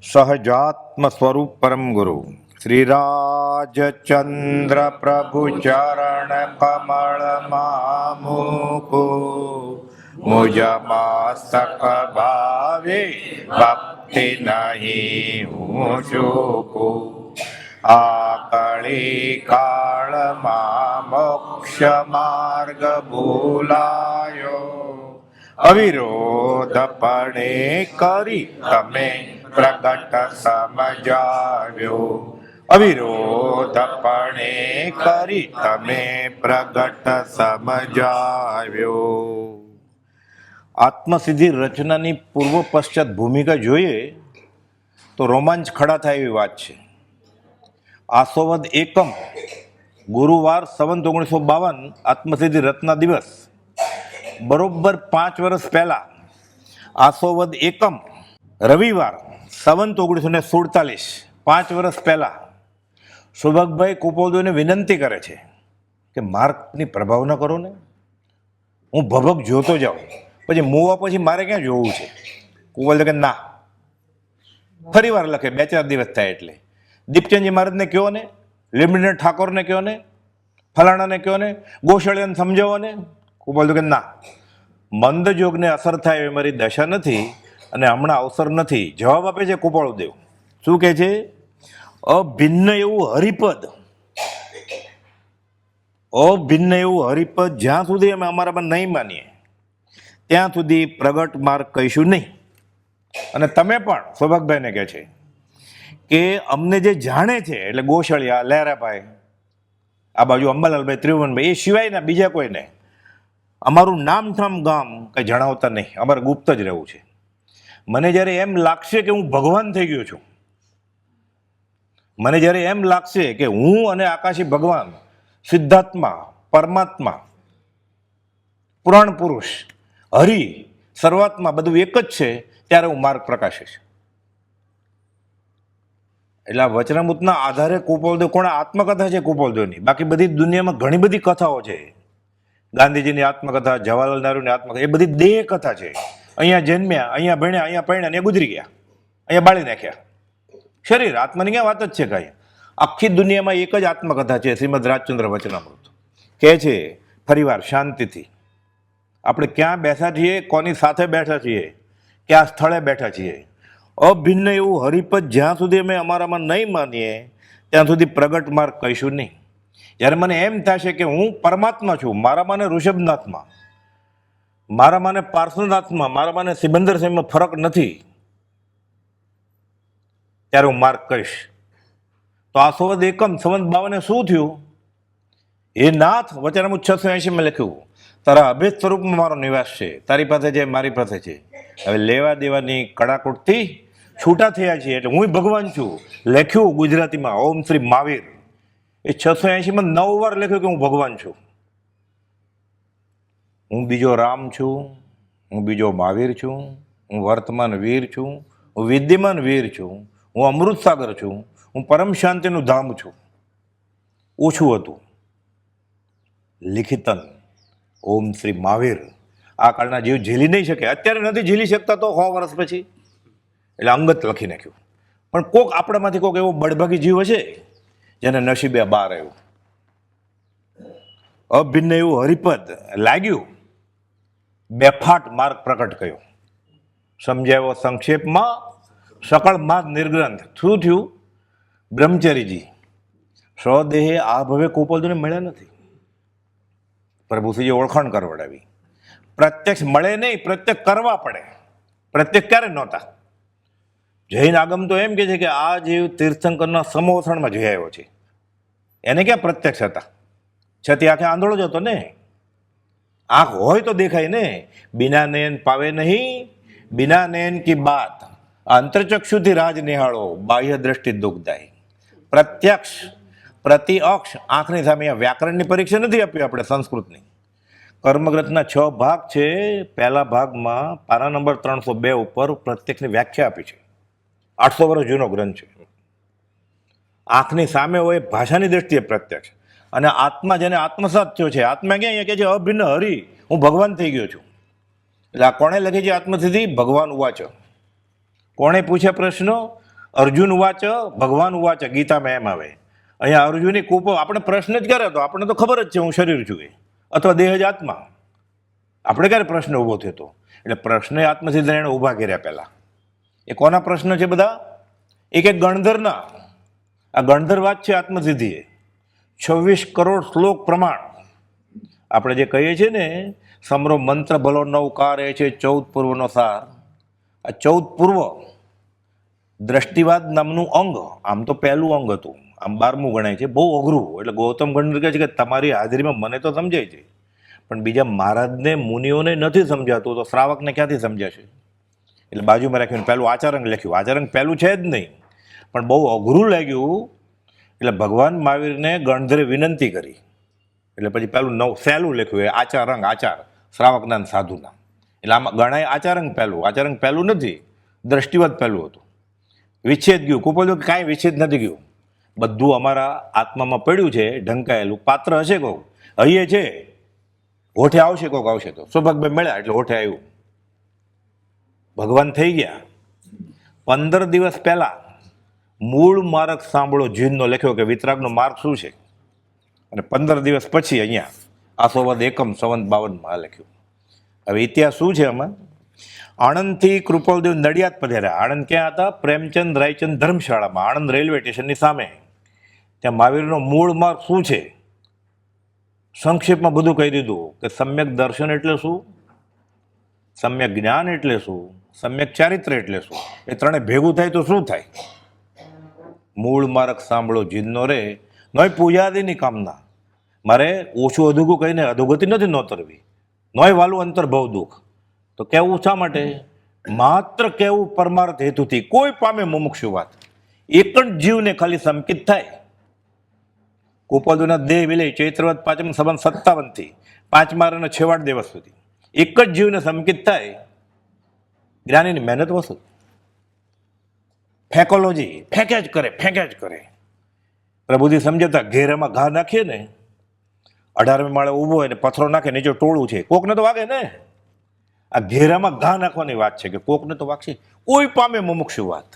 સહજાત્મ સ્વરૂપ પરમ ગુરુ શ્રી રાજચંદ્ર પ્રભુ ચરણ કમળ મામુકુ મુજ મસ્તક ભાવે ભક્તિ નહીં હું ચૂકું આ કળી કાળમાં મોક્ષ માર્ગ ભૂલાયો અવિરોધપણે કરી તમે પ્રગટ સમજાવ્યો અવિરોધપણે કરી તમે પ્રગટ સમજાવ્યો. આત્મસિદ્ધિ રચનાની પૂર્વ પશ્ચાત ભૂમિકા જોઈએ તો રોમાંચ ખડા થાય એવી વાત છે. આસોવદ એકમ ગુરુવાર સંવત 1952 આત્મસિદ્ધિ રચના દિવસ બરોબર 5 વર્ષ પહેલા આસોવદ એકમ રવિવાર સંવત 1947 5 વર્ષ પહેલા સુભગભાઈ કુપોદોને વિનંતી કરે છે કે માર્ગની પ્રભાવ ન કરો ને, હું ભભક જોતો જાઉં, પછી મોવા પછી મારે ક્યાં જોવું છે. કુપોદો કે ના, ફરી વાર લખે 2-4 દિવસ થાય એટલે દીપચંદજી મહારાજને કહો ને, લીમડીને ઠાકોરને કહો ને, ફલાણાને કહો ને, ગોશાળિયાને સમજાવો ને. કુપોદો કે ના, મંદ જોગને અસર થાય એવી મારી દશા નથી અને હમણાં અવસર નથી. જવાબ આપે છે કુપાળુદેવ. શું કહે છે? અભિન્ન એવું હરિપદ, અભિન્ન એવું હરિપદ જ્યાં સુધી અમે અમારામાં નહીં માનીએ ત્યાં સુધી પ્રગટ માર્ગ કહીશું નહીં. અને તમે પણ સૌભાગભાઈને કહે છે કે અમને જે જાણે છે એટલે ગોશાળિયા, લહેરાભાઈ, આ બાજુ અંબાલાલભાઈ, ત્રિભુવનભાઈ, એ સિવાયના બીજા કોઈને અમારું નામ ઠામ ગામ કંઈ જણાવતા નહીં, અમારે ગુપ્ત જ રહેવું છે. મને જ્યારે એમ લાગશે કે હું ભગવાન થઈ ગયો છું, મને જ્યારે એમ લાગશે કે હું અને આકાશી ભગવાન, સિદ્ધાત્મા, પરમાત્મા, પુરાણ પુરુષ, હરિ, સર્વાત્મા બધું એક જ છે, ત્યારે હું માર્ગ પ્રકાશીશ. એટલે આ વચનામૃતના આધારે કુપોલદેવ, કોણ આત્મકથા છે કુપોલદેવની, બાકી બધી દુનિયામાં ઘણી બધી કથાઓ છે. ગાંધીજીની આત્મકથા, જવાહરલાલ નહેરુની આત્મકથા, એ બધી દેહ કથા છે. અહીંયા જન્મ્યા, અહીંયા ભણ્યા, અહીંયા પરણ્યા, ને ગુજરી ગયા, અહીંયા બાળી નાખ્યા. શરીર, આત્માની ક્યાં વાત જ છે કાંઈ? આખી દુનિયામાં એક જ આત્મકથા છે, શ્રીમદ રાજચંદ્ર વચનામૃત. કહે છે ફરીવાર શાંતિથી આપણે ક્યાં બેઠા છીએ, કોની સાથે બેઠા છીએ, ક્યાં સ્થળે બેઠા છીએ. અભિન્ન એવું હરિપદ જ્યાં સુધી અમે અમારામાં નહીં માનીએ ત્યાં સુધી પ્રગટ માર્ગ કહીશું નહીં. જ્યારે મને એમ થશે કે હું પરમાત્મા છું, મારામાં ને ઋષભનાથમાં, મારામાં ને પાર્શ્વનાથમાં, મારામાં ને સિબંદર સાહેબમાં ફરક નથી, ત્યારે હું માર્ગ કહીશ. તો આ સંવત એકમ સંવત 52 શું થયું? એ નાથ વચનામૃત 680 લખ્યું, તારા અભેદ સ્વરૂપમાં મારો નિવાસ છે, તારી પાસે છે, મારી પાસે છે. હવે લેવા દેવાની કડાકૂટથી છૂટા થયા છીએ એટલે હું ભગવાન છું. લખ્યું ગુજરાતીમાં ઓમ શ્રી મહાવીર. એ 680 9 વાર લખ્યું કે હું ભગવાન છું. હું બીજો રામ છું, હું બીજો મહાવીર છું, હું વર્તમાન વીર છું, હું વિદ્યમાન વીર છું, હું અમૃત સાગર છું, હું પરમ શાંતિનું ધામ છું. ઓછું હતું લિખિતન ઓમ શ્રી મહાવીર. આ કાળના જીવ ઝીલી નહીં શકે, અત્યારે નથી ઝીલી શકતા તો 100 વર્ષ પછી, એટલે અંગત લખી નાખ્યું. પણ કોક આપણામાંથી કોક એવો બળભાગી જીવ હશે જેને નસીબે બહાર આવ્યું. અભિન્ન એવું હરિપદ લાગ્યું, બેફાટ માર્ગ પ્રકટ કર્યો, સમજાવ્યો સંક્ષેપમાં, સકળ માર્ગ નિર્ગ્રંથ. શું થયું? બ્રહ્મચારીજી સ્વદેહે આ ભવે કુપોલદેવને મળ્યા નથી. પ્રભુશ્રીએ ઓળખાણ કરવડાવી. પ્રત્યક્ષ મળે નહીં, પ્રત્યક્ષ કરવા પડે. પ્રત્યક્ષ ક્યારે નહોતા? જૈન આગમ તો એમ કે છે કે આ જીવ તીર્થંકરના સમોસણમાં જઈ આવ્યો છે, એને ક્યાં પ્રત્યક્ષ હતા? છતી આંખે આંધળો જ હતો ને. આંખ હોય તો દેખાય ને. બિના નયન પાવે નહીં, બિના નયન કી બાત, અંતરચક્ષુથી રાજ નિહાળો, બાહ્ય દ્રષ્ટિ દુઃખદાય. પ્રત્યક્ષ, પ્રતિ અક્ષ, આંખની સામે. વ્યાકરણની પરીક્ષા નથી આપી આપણે સંસ્કૃતની. કર્મગ્રંથના 6 ભાગ છે. પહેલા ભાગમાં પાના નંબર 302 ઉપર પ્રત્યક્ષની વ્યાખ્યા આપી છે. 800 વર્ષ જૂનો ગ્રંથ છે. આંખની સામે હોય ભાષાની દ્રષ્ટિએ પ્રત્યક્ષ. અને આત્મા જેને આત્મસાત થયો છે, આત્મા ક્યાં? અહીંયા કહે છે અભિન્ન હરિ, હું ભગવાન થઈ ગયો છું. એટલે આ કોણે લખી છે આત્મસિદ્ધિ? ભગવાન ઉવાચ. કોણે પૂછ્યા પ્રશ્નો? અર્જુન ઉવાચ ભગવાન ઉવાચ ગીતામાં એમ આવે. અહીંયા અર્જુને કૂપો આપણે પ્રશ્ન જ કર્યો હતો, આપણને તો ખબર જ છે હું શરીર છું એ, અથવા દેહ જ આત્મા. આપણે ક્યારે પ્રશ્ન ઊભો થયો હતો? એટલે પ્રશ્ન આત્મસિદ્ધ એણે ઊભા કર્યા પહેલાં. એ કોના પ્રશ્ન છે બધા? એક એક ગણધરના. આ ગણધર વાત છે આત્મસિદ્ધિ. 26 કરોડ શ્લોક પ્રમાણ આપણે જે કહીએ છીએ ને, સમરો મંત્ર ભલો નવકાર એ છે 14 પૂર્વનો સાર. આ 14 પૂર્વ દ્રષ્ટિવાદ નામનું અંગ, આમ તો પહેલું અંગ હતું, આમ 12મું ગણાય છે, બહુ અઘરું. એટલે ગૌતમ ગણધર કહે છે કે તમારી હાજરીમાં મને તો સમજાય છે, પણ બીજા મહારાજને મુનિઓને નથી સમજાતું, તો શ્રાવકને ક્યાંથી સમજાશે? એટલે બાજુમાં રાખ્યું પહેલું આચારંગ લખ્યું. આચારંગ પહેલું છે જ નહીં, પણ બહુ અઘરું લાગ્યું. એટલે ભગવાન મહાવીરને ગણધરે વિનંતી કરી, એટલે પછી પેલું સહેલું લખ્યું એ આચારંગ, આચાર શ્રાવકના સાધુના. એટલે આમાં ગણાય આચારંગ પહેલું. આચારંગ પહેલું નથી, દ્રષ્ટિવાદ પહેલું હતું. વિચ્છેદ ગયું, કુપોલ કાંઈ વિચ્છેદ નથી ગયું, બધું અમારા આત્મામાં પડ્યું છે ઢંકાયેલું. પાત્ર હશે કોક, હૈયે છે, હોઠે આવશે કોક, આવશે તો સૌભાગ્ય મળ્યા એટલે હોઠે આવ્યું. ભગવાન થઈ ગયા. 15 દિવસ પહેલા મૂળ માર્ગ સાંભળો જીનનો લખ્યો કે વિતરાગનો માર્ગ શું છે, અને 15 દિવસ પછી અહીંયા આસોવદ એકમ સંવંત 52માં લખ્યું. હવે ઇતિહાસ શું છે આમાં? આણંદથી કૃપાલદેવ નડિયાદ પધાર્યા. આણંદ ક્યાં હતા? પ્રેમચંદ રાયચંદ ધર્મશાળામાં, આણંદ રેલવે સ્ટેશનની સામે. ત્યાં મહાવીરનો મૂળ માર્ગ શું છે સંક્ષેપમાં બધું કહી દીધું કે સમ્યક દર્શન એટલે શું, સમ્યક જ્ઞાન એટલે શું, સમ્યક ચારિત્ર એટલે શું, એ ત્રણે ભેગું થાય તો શું થાય? મૂળ માર્ગ સાંભળો જીનનો રે, નોય પૂજાદિની કામના. મારે ઓછું અધુગું કહીને અધોગતિ નથી નોતરવી, નોય વાલું અંતર ભવ દુઃખ. તો કહેવું શા માટે? માત્ર કહેવું પરમાર્થ હેતુથી, કોઈ પામે મુમુક્ષુ વાત. એક જ જીવને ખાલી સંકિત થાય. કુપોલદેવના દેહ વિલય ચૈત્રવદ 5મ સંવંત 57થી 5 મારના છેવાડ દિવસ સુધી એક જ જીવને સંકિત થાય. જ્ઞાનીની મહેનત વસૂલ. ફેકોલોજી ફેંક્યા જ કરે. પ્રભુજી સમજતા ઘેરામાં ઘા નાખીએ ને, 18મી માળે ઊભો હોય ને પથ્થરો નાખે, નીચે ટોળું છે, કોકને તો વાગે ને. આ ઘેરામાં ઘા નાખવાની વાત છે કે કોકને તો વાગશે. કોઈ પામે મુમુક્ષુ વાત.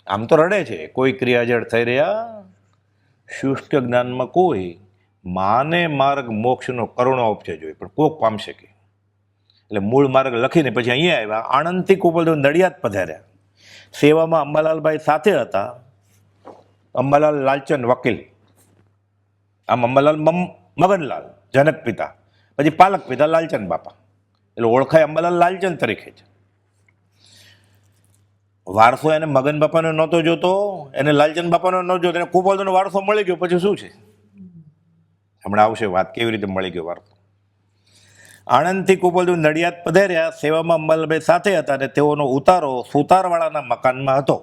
આમ તો રડે છે, કોઈ ક્રિયાજળ થઈ રહ્યા, શુષ્ક જ્ઞાનમાં કોઈ માને માર્ગ મોક્ષનો કરુણો ઉપજે જોઈએ, પણ કોક પામશે કે? એટલે મૂળ માર્ગ લખીને પછી અહીંયા આવ્યા. આણંદથી કુપોલદેવ નડિયાદ પધાર્યા. સેવામાં અંબાલાલભાઈ સાથે હતા. અંબાલાલ લાલચંદ વકીલ, આમ અંબાલાલ મગનલાલ જનક પિતા, પછી પાલક પિતા લાલચંદ બાપા, એટલે ઓળખાય અંબાલાલ લાલચંદ તરીકે છે. વારસો એને મગન બાપાનો નહોતો જોતો, એને લાલચંદ બાપાનો નહોતો જોતો, એને કુપોલદેવનો વારસો મળી ગયો. પછી શું છે? હમણાં આવશે વાત કેવી રીતે મળી ગયો વારસો. આણંદથી કુપોલદેવ નડિયાદ પધાર્યા. સેવામાં અંબાલાલભાઈ સાથે હતા અને તેઓનો ઉતારો સુતારવાળાના મકાનમાં હતો.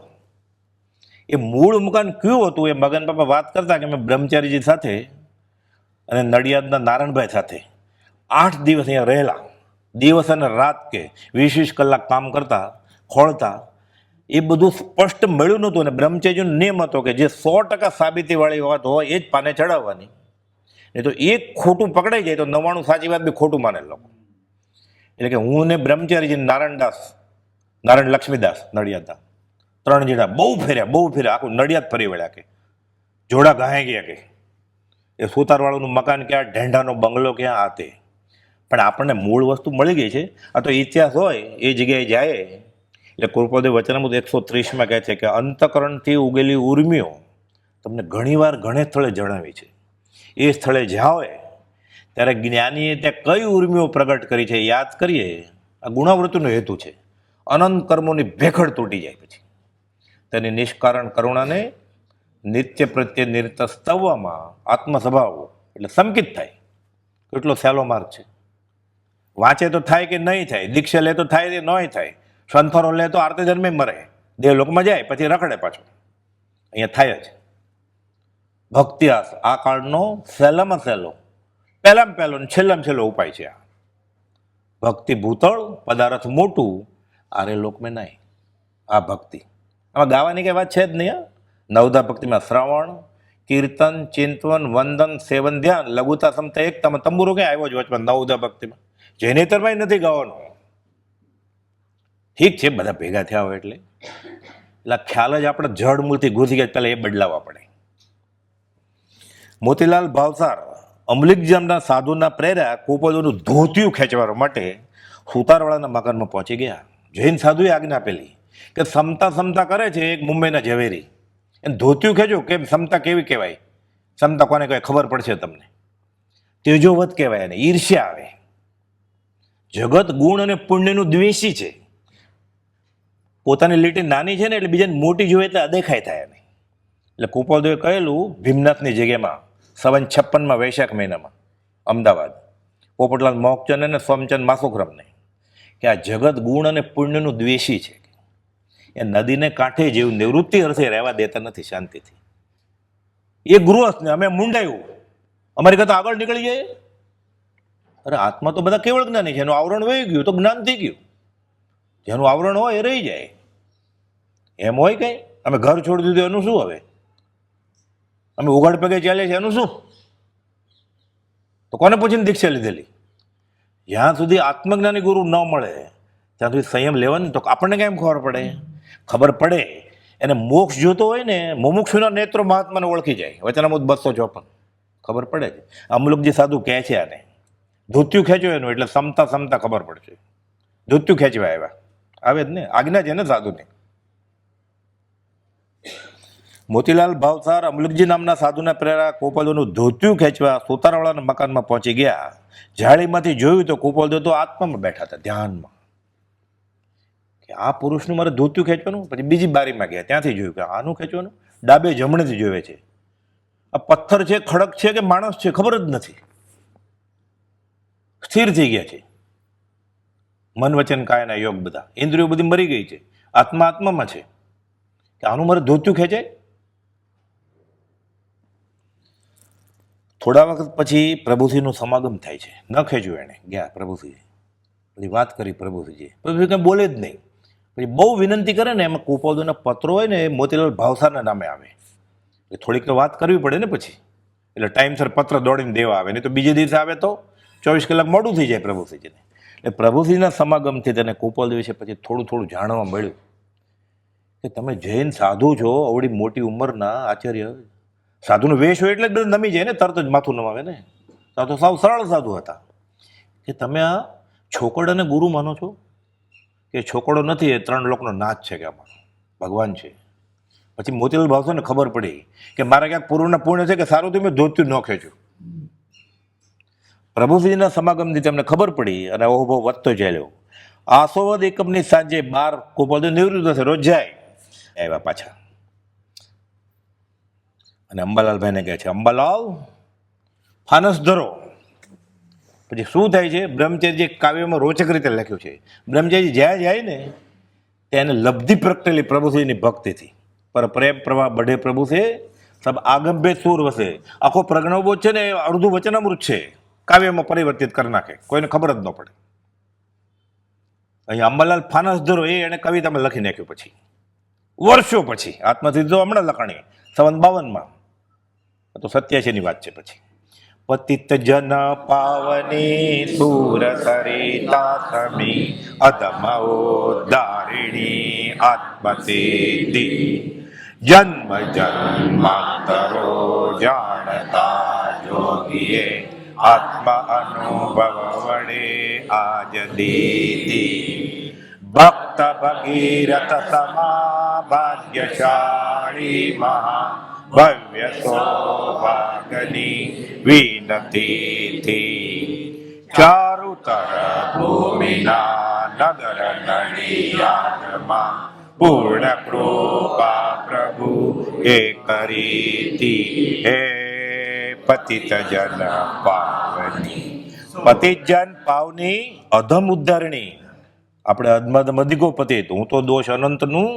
એ મૂળ મકાન કયું હતું એ મગન બાપા વાત કરતા કે મેં બ્રહ્મચારીજી સાથે અને નડિયાદના નારાયણભાઈ સાથે 8 દિવસ અહીંયા રહેલા. દિવસ અને રાત કે 20 કલાક કામ કરતા, ખોળતા. એ બધું સ્પષ્ટ મળ્યું નહોતું. અને બ્રહ્મચારીજીનો નિયમ હતો કે જે 100% સાબિતીવાળી વાત હોય એ જ પાને ચડાવવાની. એ તો એક ખોટું પકડાઈ જાય તો 99 સાચી વાત બી ખોટું માને લોકો. એટલે કે હું ને બ્રહ્મચારીજી નારાયણ લક્ષ્મીદાસ નડિયાદના 3 જણા બહુ ફેર્યા, આખું નડિયાદ ફરી વળ્યા કે જોડા ગાય ગયા કે એ સુતારવાળાનું મકાન ક્યાં, ઢેંઢાનો બંગલો ક્યાં, આ તે. પણ આપણને મૂળ વસ્તુ મળી ગઈ છે. આ તો ઇતિહાસ હોય એ જગ્યાએ જાય. એટલે કૃપાલદેવ વચનામૃત 130માં કહે છે કે અંતકરણથી ઉગેલી ઉર્મિઓ તમને ઘણીવાર ઘણે સ્થળે જણાવી છે. એ સ્થળે જાઓ ત્યારે જ્ઞાનીએ ત્યાં કઈ ઉર્મિઓ પ્રગટ કરી છે યાદ કરીએ. આ ગુણાવૃત્તિનો હેતુ છે. અનંત કર્મોની ભેખડ તૂટી જાય. પછી તેની નિષ્કારણ કરુણાને નિત્ય પ્રત્યે નિરત સ્તવવામાં આત્મસ્વભાવ એટલે સંકિત થાય. કેટલો સહેલો માર્ગ છે. વાંચે તો થાય કે નહીં થાય, દીક્ષા લે તો થાય કે નહીં થાય, સંથોરો લે તો આરતે જન્મે મરે, દેવલોકમાં જાય પછી રખડે પાછો. અહીંયા થાય જ. ભક્તિઆસ આ કાળનો સહેલામાં સહેલો, પહેલામાં પહેલો ને છેલ્લામાં છેલ્લો ઉપાય છે. આ ભક્તિ ભૂતળ પદાર્થ મોટું, આરે લોક મેં નહીં. આ ભક્તિ આમાં ગાવાની કઈ વાત છે જ નહીં. નવધા ભક્તિમાં શ્રવણ, કીર્તન, ચિંતન, વંદન, સેવન, ધ્યાન, લઘુતા, સમતા, એકતામાં તંબુરો ક્યાં આવ્યો જ વચમાં નવધા ભક્તિમાં. જૈનેતરમાં નથી ગાવાનું. ઠીક છે બધા ભેગા થયા હોય એટલે એટલે ખ્યાલ જ આપણે જડ મૂળથી ઘૂસી ગયા, પહેલાં એ બદલાવવા પડે. મોતીલાલ ભાવસાર અમલીકજામના સાધુના પ્રેર્યા કોપોદોનું ધોતિયું ખેંચવા માટે સુતારવાળાના મકાનમાં પહોંચી ગયા. જૈન સાધુએ આજ્ઞા આપેલી કે સમતા કરે છે એક મુંબઈના ઝવેરી, એને ધોતિયું ખેંચો. કેમ સમતા કેવી કહેવાય? સમતા કોને કહેવાય ખબર પડશે તમને. તેજોવત કહેવાય એને, ઈર્ષ્યા આવે. જગત ગુણ અને પુણ્યનું દ્વેષી છે. પોતાની લીટી નાની છે ને એટલે બીજાને મોટી જોઈએ એટલે અદેખાય થાય એને. એટલે કુપોદોએ કહેલું ભીમનાથની જગ્યામાં 57 વૈશાખ મહિનામાં અમદાવાદ પોપટલાલ મોકચંદ અને સોમચંદ માસુખરામને કે આ જગત ગુણ અને પુણ્યનું દ્વેષી છે. એ નદીને કાંઠે જેવું નિવૃત્તિ અર્થે રહેવા દેતા નથી શાંતિથી. એ ગૃહસ્થને અમે મુંડાયું, અમારી કરતા આગળ નીકળી જાય. અરે આત્મા તો બધા કેવળ જ્ઞાની છે, એનું આવરણ વહી ગયું તો જ્ઞાન થઈ ગયું. જેનું આવરણ હોય એ રહી જાય. એમ હોય કઈ અમે ઘર છોડી દીધું એનું શું? હવે અમે ઉઘાડ પગે ચાલે છે એનું શું? તો કોને પૂછીને દીક્ષા લીધેલી? જ્યાં સુધી આત્મજ્ઞાની ગુરુ ન મળે ત્યાં સુધી સંયમ લેવાની. તો આપણને કેમ ખબર પડે? ખબર પડે એને મોક્ષ જોતો હોય ને, મુમુક્ષુના નેત્રો મહાત્માને ઓળખી જાય. વચનામૃત 254 ખબર પડે છે. અમુક જે સાધુ કહે છે આને ધોતિયું ખેંચ્યો એનું એટલે સમતા ખબર પડશે. ધોતિયું ખેંચવા આવ્યા આવે જ ને, આજ્ઞા છે ને સાધુની. મોતીલાલ ભાવસાર અમલકજી નામના સાધુના પ્રેરા કોપલદોનું ધોતિયું ખેંચવા સુતારવાળાના મકાનમાં પહોંચી ગયા. જાળીમાંથી જોયું તો કોપલદો તો આત્મામાં બેઠા હતા, ધ્યાનમાં. કે આ પુરુષનું મારે ધોતિયું ખેંચવાનું. પછી બીજી બારીમાં ગયા, ત્યાંથી જોયું કે આનું ખેંચવાનું. ડાબે જમણેથી જોવે છે. આ પથ્થર છે, ખડક છે કે માણસ છે ખબર જ નથી. સ્થિર થઈ ગયા છે. મન વચન કાયના યોગ બધા ઇન્દ્રિયો બધી મરી ગઈ છે. આત્મા આત્મામાં છે. કે આનું મારે ધોતિયું ખેંચાય. થોડા વખત પછી પ્રભુશ્રીનું સમાગમ થાય છે. ન ખેંચ્યું એને, ગયા પ્રભુશ્રી. પછી વાત કરી પ્રભુશ્રીજી. પ્રભુશ્રી કંઈ બોલે જ નહીં. પછી બહુ વિનંતી કરે ને, એમાં કુપોદોના પત્રો હોય ને એ મોતીલાલ ભાવસારના નામે આવે. એટલે થોડીક તો વાત કરવી પડે ને પછી. એટલે ટાઈમસર પત્ર દોડીને દેવા આવે, નહીં તો બીજે દિવસે આવે તો 24 કલાક મોડું થઈ જાય પ્રભુશ્રીજીને. એટલે પ્રભુશ્રીના સમાગમથી તેને કુપોદ વિશે પછી થોડું જાણવા મળ્યું કે તમે જૈન સાધુ છો, અવડી મોટી ઉંમરના આચાર્ય. સાધુનો વેશ હોય એટલે જ બધા નમી જાય ને, તરત જ માથું નમાવે ને. સાધુ સાવ સરળ સાધુ હતા. કે તમે આ છોકડાને ગુરુ માનો છો? કે છોકડો નથી, એ 3 લોકનો નાથ છે કે અમારો ભગવાન છે. પછી મોતીલાલ ભાવસારને ખબર પડી કે મારા ક્યાંક પૂર્વના પૂર્ણ છે કે સારું તો મેં ધોતિયું ન ખેંચ્યું. પ્રભુશ્રીના સમાગમથી તેમને ખબર પડી અને અહોભાવ વધતો ચાલ્યો. આસોવદ એકમની સાંજે 12 કોપોદો નિવૃત્ત થશે, રોજ જાય. આવ્યા પાછા અને અંબાલાલભાઈને કહે છે, અંબાલાલ ફાનસ ધરો. પછી શું થાય છે? બ્રહ્મચર્ય કાવ્યમાં રોચક રીતે લખ્યું છે. બ્રહ્મચર્ય જ્યાં જાય ને ત્યાં એને લબ્ધિ પ્રગટેલી પ્રભુશ્રીની ભક્તિથી. પર પ્રેમ પ્રવાહ બઢે પ્રભુ છે, સબ આગંભે સૂર વસે. આખો પ્રજ્ઞાબોધ છે ને અડધું વચનામૃત છે, કાવ્યમાં પરિવર્તિત કરી નાખે, કોઈને ખબર જ ન પડે. અહીંયા અંબાલાલ ફાનસ ધરો એ એને કવિતામાં લખી નાખ્યું. પછી વર્ષો પછી આત્મસિદ્ધિ તો હમણાં લખાણી 52માં, તો 87ની વાત છે. પછી પતિત જન પાવની સુર સરિતા સમી અધમોદ્ધારિણી આત્મસિદ્ધિ જન્મ જન્માંતરો જાણતા જોગીએ આત્મ અનુભવ વડે આજ દીધી ભક્ત ભગીરથ સમા ભાગ્યશાળી મહા ભવ્ય સૌભાગની વિનતીથી ચારુતર ભૂમિના નગર નડિયાદમાં પૂર્ણ કૃપા પ્રભુ એ કરીતી હે પતિત જન પાવની. પતિત જન પાવની અધમ ઉદ્ધારણી. આપણે અધમધમ અધિકો પતિત, હું તો દોષ અનંતનું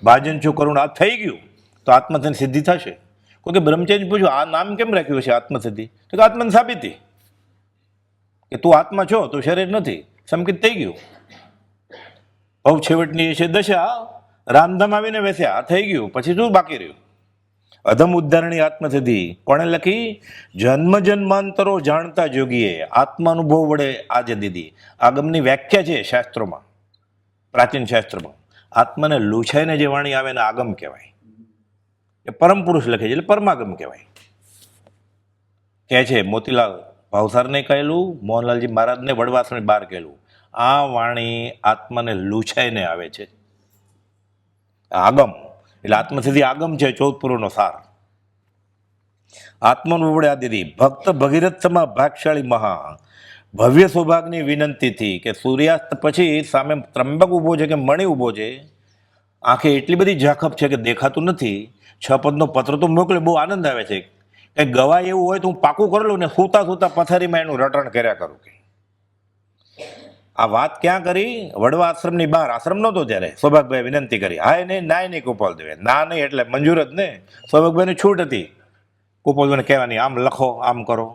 ભાજન છું કરુણ. આ થઈ ગયું તો આત્મસિદ્ધિ સિદ્ધિ થશે. કોઈ કે બ્રહ્મચર્ય પૂછ્યું આ નામ કેમ રાખ્યું છે આત્મસિદ્ધિ? તો કે આત્માની સાબિતી કે તું આત્મા છો, તું શરીર નથી. સંકિત થઈ ગયું. ભવ છેવટની છે દશા, રામધામ આવીને વેસ્યા, આ થઈ ગયું. પછી શું બાકી રહ્યું? અધમ ઉદ્ધારણી આત્મસિદ્ધિ કોણે લખી? જન્મ જન્માંતરો જાણતા જોગીએ આત્માનુભવ વડે આજે દીધી. આગમની વ્યાખ્યા છે શાસ્ત્રોમાં, પ્રાચીન શાસ્ત્રોમાં. આત્માને લૂછાઈને જે વાણી આવે એને આગમ કહેવાય. એ પરમ પુરુષ લખે છે એટલે પરમાગમ કહેવાય. કહે છે મોતીલાલ ભાવસારને કહેલું, મોહનલાલજી મહારાજને વડવાસણી બહાર કહેલું, આ વાણી આત્માને લૂછાઈને આવે છે. આગમ એટલે આત્મસિદ્ધિ આગમ છે, 14 પુરુષનો સાર. આત્મનું વડે આદિ ભક્ત ભગીરથ સમા ભાગશાળી મહા ભવ્ય સૌભાગની વિનંતીથી કે સૂર્યાસ્ત પછી સામે ત્રંબક ઊભો છે કે મણી ઊભો છે, આંખે એટલી બધી ઝાખપ છે કે દેખાતું નથી. 6 પદનો પત્ર તો મોકલે, બહુ આનંદ આવે છે. કંઈક ગવાય એવું હોય તો હું પાકું કરી લઉં ને સૂતા સૂતા પથારીમાં એનું રટણ કર્યા કરું. કે આ વાત ક્યાં કરી? વડવા આશ્રમની બહાર. આશ્રમ નહોતો ત્યારે. સૌભાગભાઈ વિનંતી કરી, હાય નહીં નાય નહીં ગોપાલ દેવે, ના નહીં એટલે મંજૂર જ ને. સૌભાગભાઈની છૂટ હતી ગોપાલભાઈને કહેવાની, આમ લખો, આમ કરો.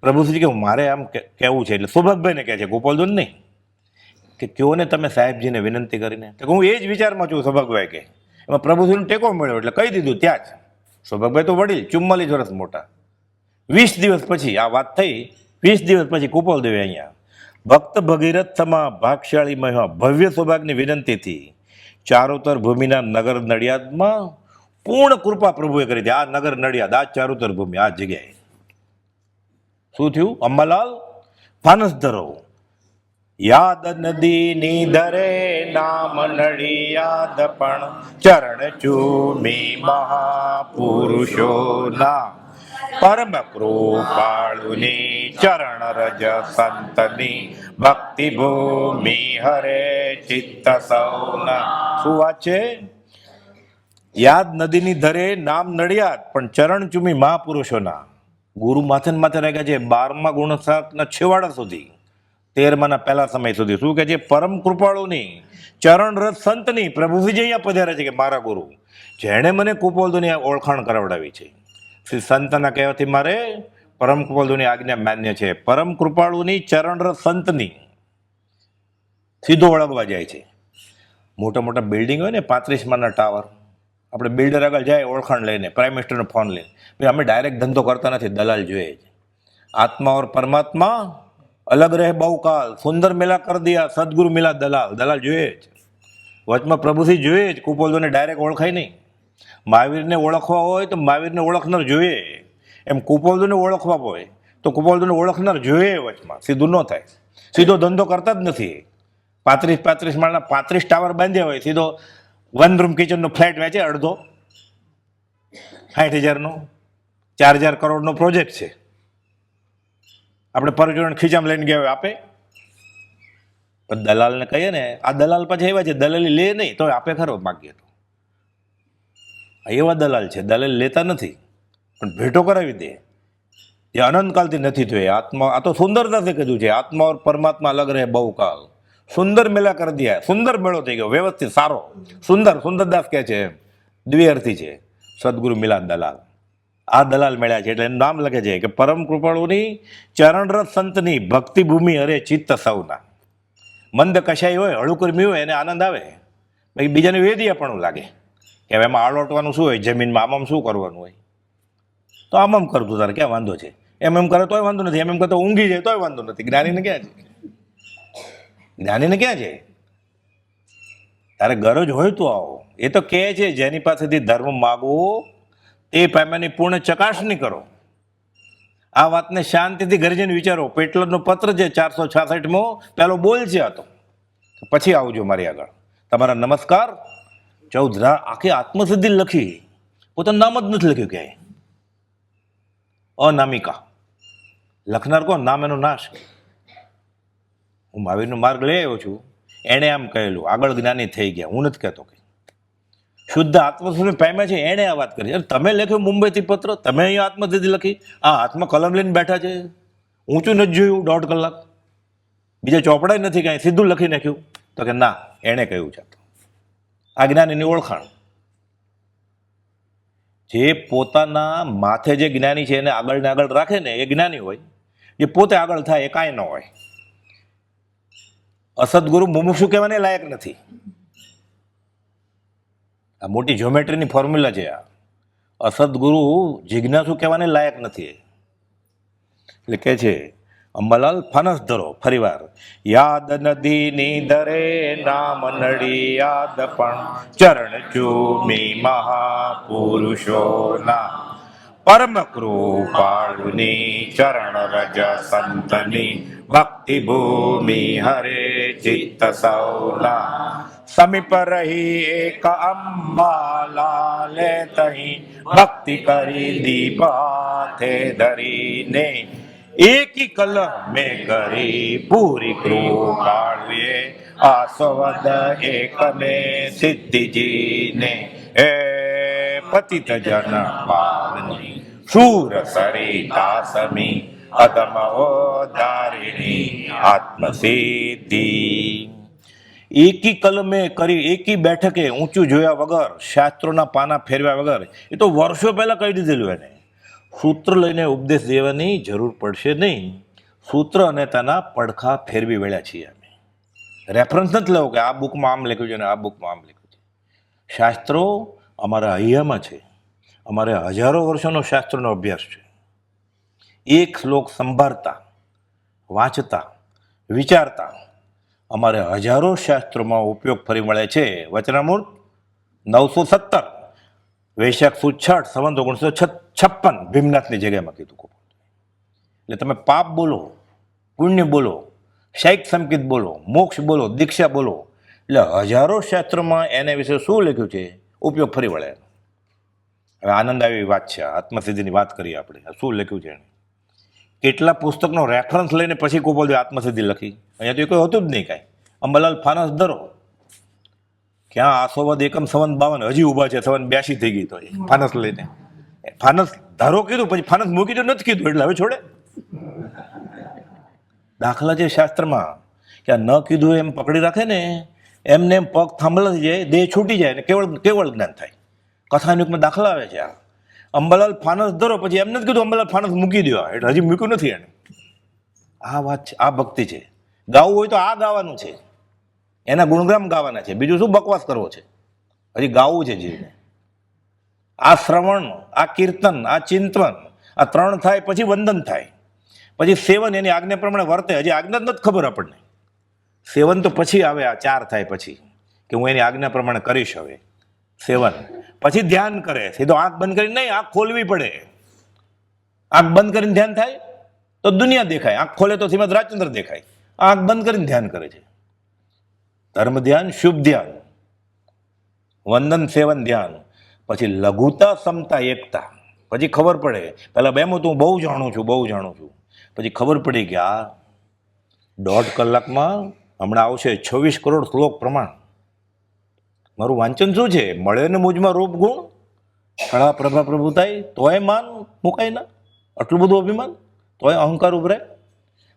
પ્રભુશ્રી કે મારે આમ કહેવું છે એટલે સૌભાગભાઈને કહે છે, ગોપાલભાઈ નહીં કે કયો ને તમે સાહેબજીને વિનંતી કરીને. તો હું એ જ વિચારમાં છું. સૌભાગભાઈ કે એમાં પ્રભુશ્રીનો ટેકો મળ્યો એટલે કહી દીધું ત્યાં જ. સૌભાગભાઈ તો વડીલ 44 વર્ષ મોટા. 20 દિવસ પછી આ વાત થઈ. 20 દિવસ પછી ગોપાલદેવે અહીંયા ભક્ત ભગીરથ સમા ભાગશાળી મહા ભવ્ય સૌભાગની વિનંતીથી ચારોતર ભૂમિના નગર નડિયાદમાં પૂર્ણ કૃપા પ્રભુએ કરી હતી. આ નગર નડિયાદ, આ ચારોતર ભૂમિ, આ જગ્યાએ શું થયું? અંબાલાલ ફાનસ ધરો યાદ નદીની ધરે નામ નડિયાદ પણ ચરણ ચૂમી મહાપુરુષોના પરમ કૃપાળુની ચરણ રજ સંતની ભક્તિ ભૂમિ હરે ચિત્ત સૌના. શું વાત છે? યાદ નદીની ધરે નામ નડિયાદ પણ ચરણ ચૂમી મહાપુરુષોના. ગુરુ માથે ને માથે રાખ્યા છે 12મા ગુણસારના છેવાડા સુધી, 13માના પહેલા સમય સુધી. શું કે છે? પરમ કૃપાળુની ચરણ રથ સંતની. પ્રભુજી અહીંયા પધારે છે કે મારા ગુરુ જેણે મને કૃપાળુની ઓળખાણ કરાવડાવી છે. શ્રી સંતના કહેવાથી મારે પરમ કૃપાળુની આજ્ઞા માન્ય છે. પરમ કૃપાળુની ચરણ રથ સંતની. સીધો વળગવા જાય છે. મોટા મોટા બિલ્ડિંગ હોય ને, 35 માળના ટાવર, આપણે બિલ્ડર આગળ જાય ઓળખાણ લઈને, પ્રાઇમ મિનિસ્ટરનો ફોન લઈને. ભાઈ અમે ડાયરેક્ટ ધંધો કરતા નથી, દલાલ જોઈએ છે. આત્મા ઓર પરમાત્મા અલગ રહે બહુ કાલ, સુંદર મિલા કર દિયા સદગુરુ મિલા દલાલ. દલાલ જોઈએ જ. વચમાં પ્રભુથી જોઈએ જ. કુપોલદોને ડાયરેક્ટ ઓળખાય નહીં. મહાવીરને ઓળખવા હોય તો મહાવીરને ઓળખનાર જોઈએ, એમ કુપોલદોને ઓળખવા હોય તો કુપોલદોને ઓળખનાર જોઈએ. વચમાં સીધું ન થાય. સીધો ધંધો કરતા જ નથી. 35 માળના 35 ટાવર બાંધ્યા હોય, સીધો 1 રૂમ કિચનનો ફ્લેટ વેચે અડધો, 60,000નો, 4,000 કરોડનો પ્રોજેક્ટ છે. આપણે પરચુરણ ખીચામાં લઈને ગયા હોય આપે. પણ દલાલને કહીએ ને, આ દલાલ પાછા એવા છે, દલાલી લે નહીં તો આપે ખરો માગીએ તો. એવા દલાલ છે, દલાલ લેતા નથી પણ ભેટો કરાવી દે. એ અનંતકાલથી નથી થયો. આત્મા, આ તો સુંદરતાથી કીધું છે, આત્મા ઓર પરમાત્મા અલગ રહે બહુ કાલ, સુંદર મેલા કરી દિયા. સુંદર મેળો થઈ ગયો, વ્યવસ્થિત, સારો, સુંદર. સુંદરદાસ કહે છે દ્વિઅર્થી છે સદગુરુ મિલાદ દલાલ. આ દલાલ મળ્યા છે એટલે એનું નામ લખે છે કે પરમ કૃપાળુની ચરણરથ સંતની ભક્તિ ભૂમિ હરે ચિત્ત સૌના. મંદ કશાઈ હોય, હળુકર્મી હોય, એને આનંદ આવે. ભાઈ બીજાને વેદીયા પણ લાગે કે હવે એમાં આલોટવાનું શું હોય, જમીનમાં આમ શું કરવાનું હોય, તો આમ કરતું તારે ક્યાં વાંધો છે. એમ કરે તોય વાંધો નથી, એમ કરતો ઊંઘી જાય તોય વાંધો નથી. જ્ઞાનીને ક્યાં છે? જ્ઞાનીને ક્યાં છે? તારે ગરજ હોય તો આવો. એ તો કહે છે જેની પાસેથી ધર્મ માગવો એ પામ્યાની પૂર્ણ ચકાસણી કરો. આ વાતને શાંતિથી ઘરે જઈને વિચારો. પેટલરનો પત્ર છે 466મો, પેલો બોલ છે આ તો. પછી આવજો મારી આગળ. તમારા નમસ્કાર. 14 આખી આત્મસિદ્ધિ લખી, પોતાનું નામ જ નથી લખ્યું ક્યાંય. અનામિકા લખનાર કોણ? નામ એનો નાશ. હું મહાવીરનો માર્ગ લઈ આવ્યો છું, એણે આમ કહેલું, આગળ જ્ઞાની થઈ ગયા. હું નથી કહેતો કે શુદ્ધ આત્મસિદ્ધિ પામ્યા છે, એણે આ વાત કરી. તમે લખ્યું મુંબઈથી પત્ર, તમે અહીંયા આત્મસિદ્ધિ લખી, આ હાથમાં કલમ લઈને બેઠા છે, ઊંચું નથી જોયું 1.5 કલાક, બીજા ચોપડાય નથી કાંઈ, સીધું લખી નાખ્યું. તો કે ના, એણે કહ્યું છે. આ જ્ઞાનીની ઓળખાણ. જે પોતાના માથે જે જ્ઞાની છે એને આગળ ને આગળ રાખે ને એ જ્ઞાની હોય. જે પોતે આગળ થાય એ કાંઈ ન હોય. અસદગુરુ મુમુક્ષુ કહેવાને લાયક નથી. આ મોટી જ્યોમેટ્રીની ફોર્મ્યુલા છે. આ અસદગુરુ જિજ્ઞાસુ કહેવાને લાયક નથી. એટલે કે છે અંબાલાલ ફાનસ ધરો ફરીવાર. યાદ નદીની દરે નામ નડી યાદ પણ ચરણ ચૂમી મહાપુરુષોના પરમ કૃપાળુની ચરણ રજ સંતની ભક્તિ ભૂમિ હરે ચિત્ત સૌના સમીપ રહી એક અંબાલાલે તહી ભક્તિ કરી દીપ હાથે ધરીને એકી કલમે કરી પૂરી કૃપાળુએ આસ્વદ એકમે સિદ્ધિજીને હે પતિત જન પાવની શૂર સરિતા સમી અદમ ઓદારિણી આત્મસિદ્ધિ. એકી કલમે કરી એકી બેઠકે ઊંચું જોયા વગર શાસ્ત્રોના પાના ફેરવ્યા વગર એ તો વર્ષો પહેલા કહી દીધેલું એને. સૂત્ર લઈને ઉપદેશ દેવાની જરૂર પડશે નહીં. સૂત્ર અને તેના પડખા ફેરવી વળ્યા છીએ અમે. રેફરન્સ નથી લેવો કે આ બુકમાં આમ લખ્યું છે અને આ બુકમાં આમ લખ્યું છે. શાસ્ત્રો અમારા હૈયામાં છે. અમારે હજારો વર્ષોનો શાસ્ત્રનો અભ્યાસ છે. એક શ્લોક સંભાળતા, વાંચતા, વિચારતા અમારે હજારો શાસ્ત્રોમાં ઉપયોગ ફરી મળે છે. વચનામૃત 917 વૈશાખ સુદ 6 સંવત 1956 ભીમનાથની જગ્યામાં કીધું. એટલે તમે પાપ બોલો, પુણ્ય બોલો, શાઇક સંકિત બોલો, મોક્ષ બોલો, દીક્ષા બોલો, એટલે હજારો શાસ્ત્રોમાં એને વિશે શું લખ્યું છે ઉપયોગ ફરી વળે. હવે આનંદ આવી વાત છે. આત્મસિદ્ધિની વાત કરીએ આપણે. શું લખ્યું છે એને? કેટલા પુસ્તકનો રેફરન્સ લઈને પછી ગોપાલજી આત્મસિદ્ધિ લખી? અહીંયા તો એ કોઈ હતું જ નહીં કાંઈ. અંબાલાલ ફાનસ ધરો ક્યાં આસોવદ એકમ સંવત 52 હજી ઊભા છે. સંવત 82 થઈ ગઈ તો એ ફાનસ લઈને. ફાનસ ધરો કીધું પછી ફાનસ મૂકી તો નથી કીધું એટલે હવે છોડે. દાખલા છે શાસ્ત્રમાં કે આ ન કીધું એમ પકડી રાખે ને એમને એમ પગ થાંભલા થઈ જાય, દેહ છૂટી જાય ને કેવળ જ્ઞાન થાય. કથાયુગમાં દાખલા આવે છે. આ અંબાલાલ ફાનસ ધરો પછી એમને જ કીધું અંબાલાલ ફાનસ મૂકી દો એટલે હજી મૂક્યું નથી એને. આ વાત છે, આ ભક્તિ છે. ગાવું હોય તો આ ગાવાનું છે, એના ગુણગાન ગાવાના છે. બીજું શું બકવાસ કરવો છે? હજી ગાવું છે જીવને. આ શ્રવણ, આ કીર્તન, આ ચિંતન, આ 3 થાય પછી વંદન થાય, પછી સેવન એની આજ્ઞા પ્રમાણે વર્તે. હજી આજ્ઞા જ નથી ખબર આપણને. સેવન તો પછી આવે. આ 4 થાય પછી કે હું એની આજ્ઞા પ્રમાણે કરીશ. હવે સેવન પછી ધ્યાન કરે. સીધો આંખ બંધ કરીને નહીં, આંખ ખોલવી પડે. આંખ બંધ કરીને ધ્યાન થાય તો દુનિયા દેખાય, આંખ ખોલે તો શ્રીમદ રાજચંદ્ર દેખાય. આંખ બંધ કરીને ધ્યાન કરે છે. ધર્મ ધ્યાન, શુભ ધ્યાન, વંદન, સેવન, ધ્યાન, પછી લઘુતા, સમતા, એકતા. પછી ખબર પડે. પહેલાં બેમ હું બહુ જાણું છું. પછી ખબર પડી કે આ 1.5 કલાકમાં હમણાં આવશે 26 કરોડ શ્લોક પ્રમાણ. મારું વાંચન શું છે? મળે ને મુજમાં રૂપ ગુણ કળા પ્રભા પ્રભુ થાય તોય માન મુકાય ના. આટલું બધું અભિમાન તોય અહંકાર ઉભરાય.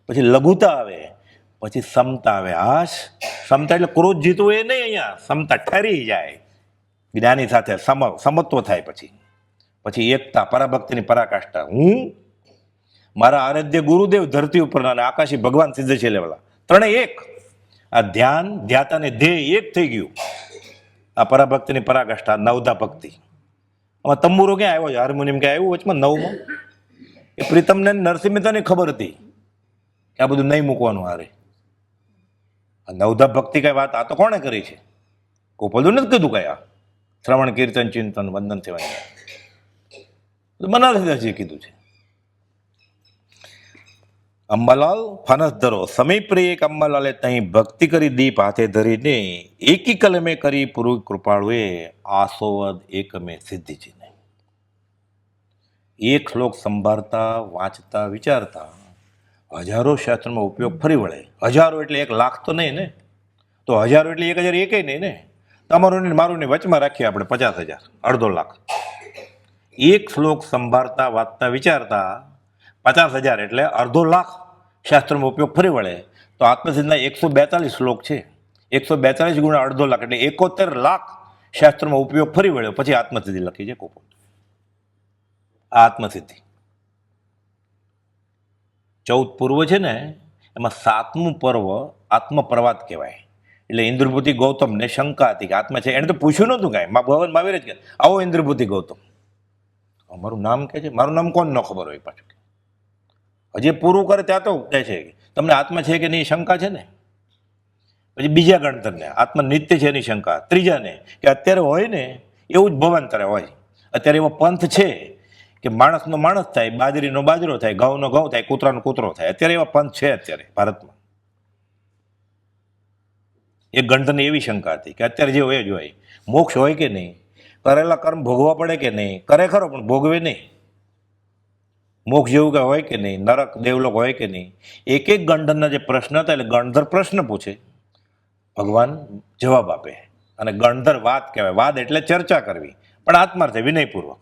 પછી લઘુતા આવે, પછી સમતા આવે. હાશ, સમતા એટલે ક્રોધ જીતવું એ નહીં. અહીંયા સમતા ઠરી જાય, જ્ઞાની સાથે સમત્વ થાય. પછી એકતા, પરાભક્તિની પરાકાષ્ઠા. હું મારા આરાધ્ય ગુરુદેવ ધરતી ઉપરના અને આકાશી ભગવાન સિદ્ધ છે લેવલા ત્રણેય એક. આ ધ્યાન, ધ્યાતા ને ધ્યેય એક થઈ ગયું. આ પરાભક્તિની પરાકાષ્ઠા, નવધા ભક્તિ. આમાં તંબુરો ક્યાં આવ્યો છે? હાર્મોનિયમ ક્યાં આવ્યું વચમાં 9માં? એ પ્રીતમને નરસિંહ મહેતાને ખબર હતી કે આ બધું નહીં મૂકવાનું. હારે આ નવધા ભક્તિ કઈ વાત? આ તો કોણે કરી છે? ગોપાલજી નથી કીધું કઈ. આ શ્રવણ, કીર્તન, ચિંતન, વંદન, સેવન બનારસદાસજીએ કીધું છે. અંબાલાલ ફાનસ ધરો સમીપ રે એક અંબાલાલે તહીં ભક્તિ કરી દીપ હાથે ધરીને એકી કલમે કરી પૂરું કૃપાળુએ આસોવદ એકમે સિદ્ધિજીને. એક શ્લોક સંભાળતા, વાંચતા, વિચારતા હજારો શાસ્ત્રમાં ઉપયોગ ફરી વળે. હજારો એટલે 1 લાખ તો નહીં ને? તો હજારો એટલે 1001 નહીં ને? તમારું ને મારું ને વચમાં રાખીએ આપણે 50,000, અડધો લાખ. એક શ્લોક સંભાળતા, વાંચતા, વિચારતા 50,000 એટલે અડધો લાખ શાસ્ત્રોમાં ઉપયોગ ફરી વળે. તો આત્મસિદ્ધના 142 શ્લોક છે. 142 ગુણ્યા અડધો લાખ એટલે 71 લાખ શાસ્ત્રોમાં ઉપયોગ ફરી વળ્યો. પછી આત્મસિદ્ધિ લખી છે કોપો. આ આત્મસિદ્ધિ 14 પૂર્વ છે ને, એમાં 7મું પર્વ આત્મપ્રવાદ કહેવાય. એટલે ઇન્દ્રભૂતિ ગૌતમને શંકા હતી કે આત્મા છે. એને તો પૂછ્યું નહોતું કાંઈ. ભગવાન મહાવીર જ કે આવો ઇન્દ્રભૂતિ ગૌતમ. અમારું નામ કે છે, મારું નામ કોણ ન ખબર હોય પાછું. હજી પૂરું કરે ત્યાં તો કહે છે કે તમને આત્મા છે કે નહીં શંકા છે ને. પછી બીજા ગણતરને આત્મા નિત્ય છે એની શંકા. ત્રીજાને કે અત્યારે હોય ને એવું જ ભવાંતરે હોય. અત્યારે એવો પંથ છે કે માણસનો માણસ થાય, બાજરીનો બાજરો થાય, ઘઉંનો ઘઉં થાય, કૂતરાનો કૂતરો થાય. અત્યારે એવા પંથ છે અત્યારે ભારતમાં. એક ગણતરની એવી શંકા હતી કે અત્યારે જે હોય જ હોય. મોક્ષ હોય કે નહીં, કરેલા કર્મ ભોગવા પડે કે નહીં, કરે ખરો પણ ભોગવે નહીં. મોક્ષ જેવું કે હોય કે નહીં, નરક દેવલોક હોય કે નહીં. એક એક ગણધરના જે પ્રશ્ન હતા એટલે ગણધર પ્રશ્ન પૂછે, ભગવાન જવાબ આપે. અને ગણધર વાત કહેવાય. વાદ એટલે ચર્ચા કરવી, પણ આત્માર્થે વિનયપૂર્વક.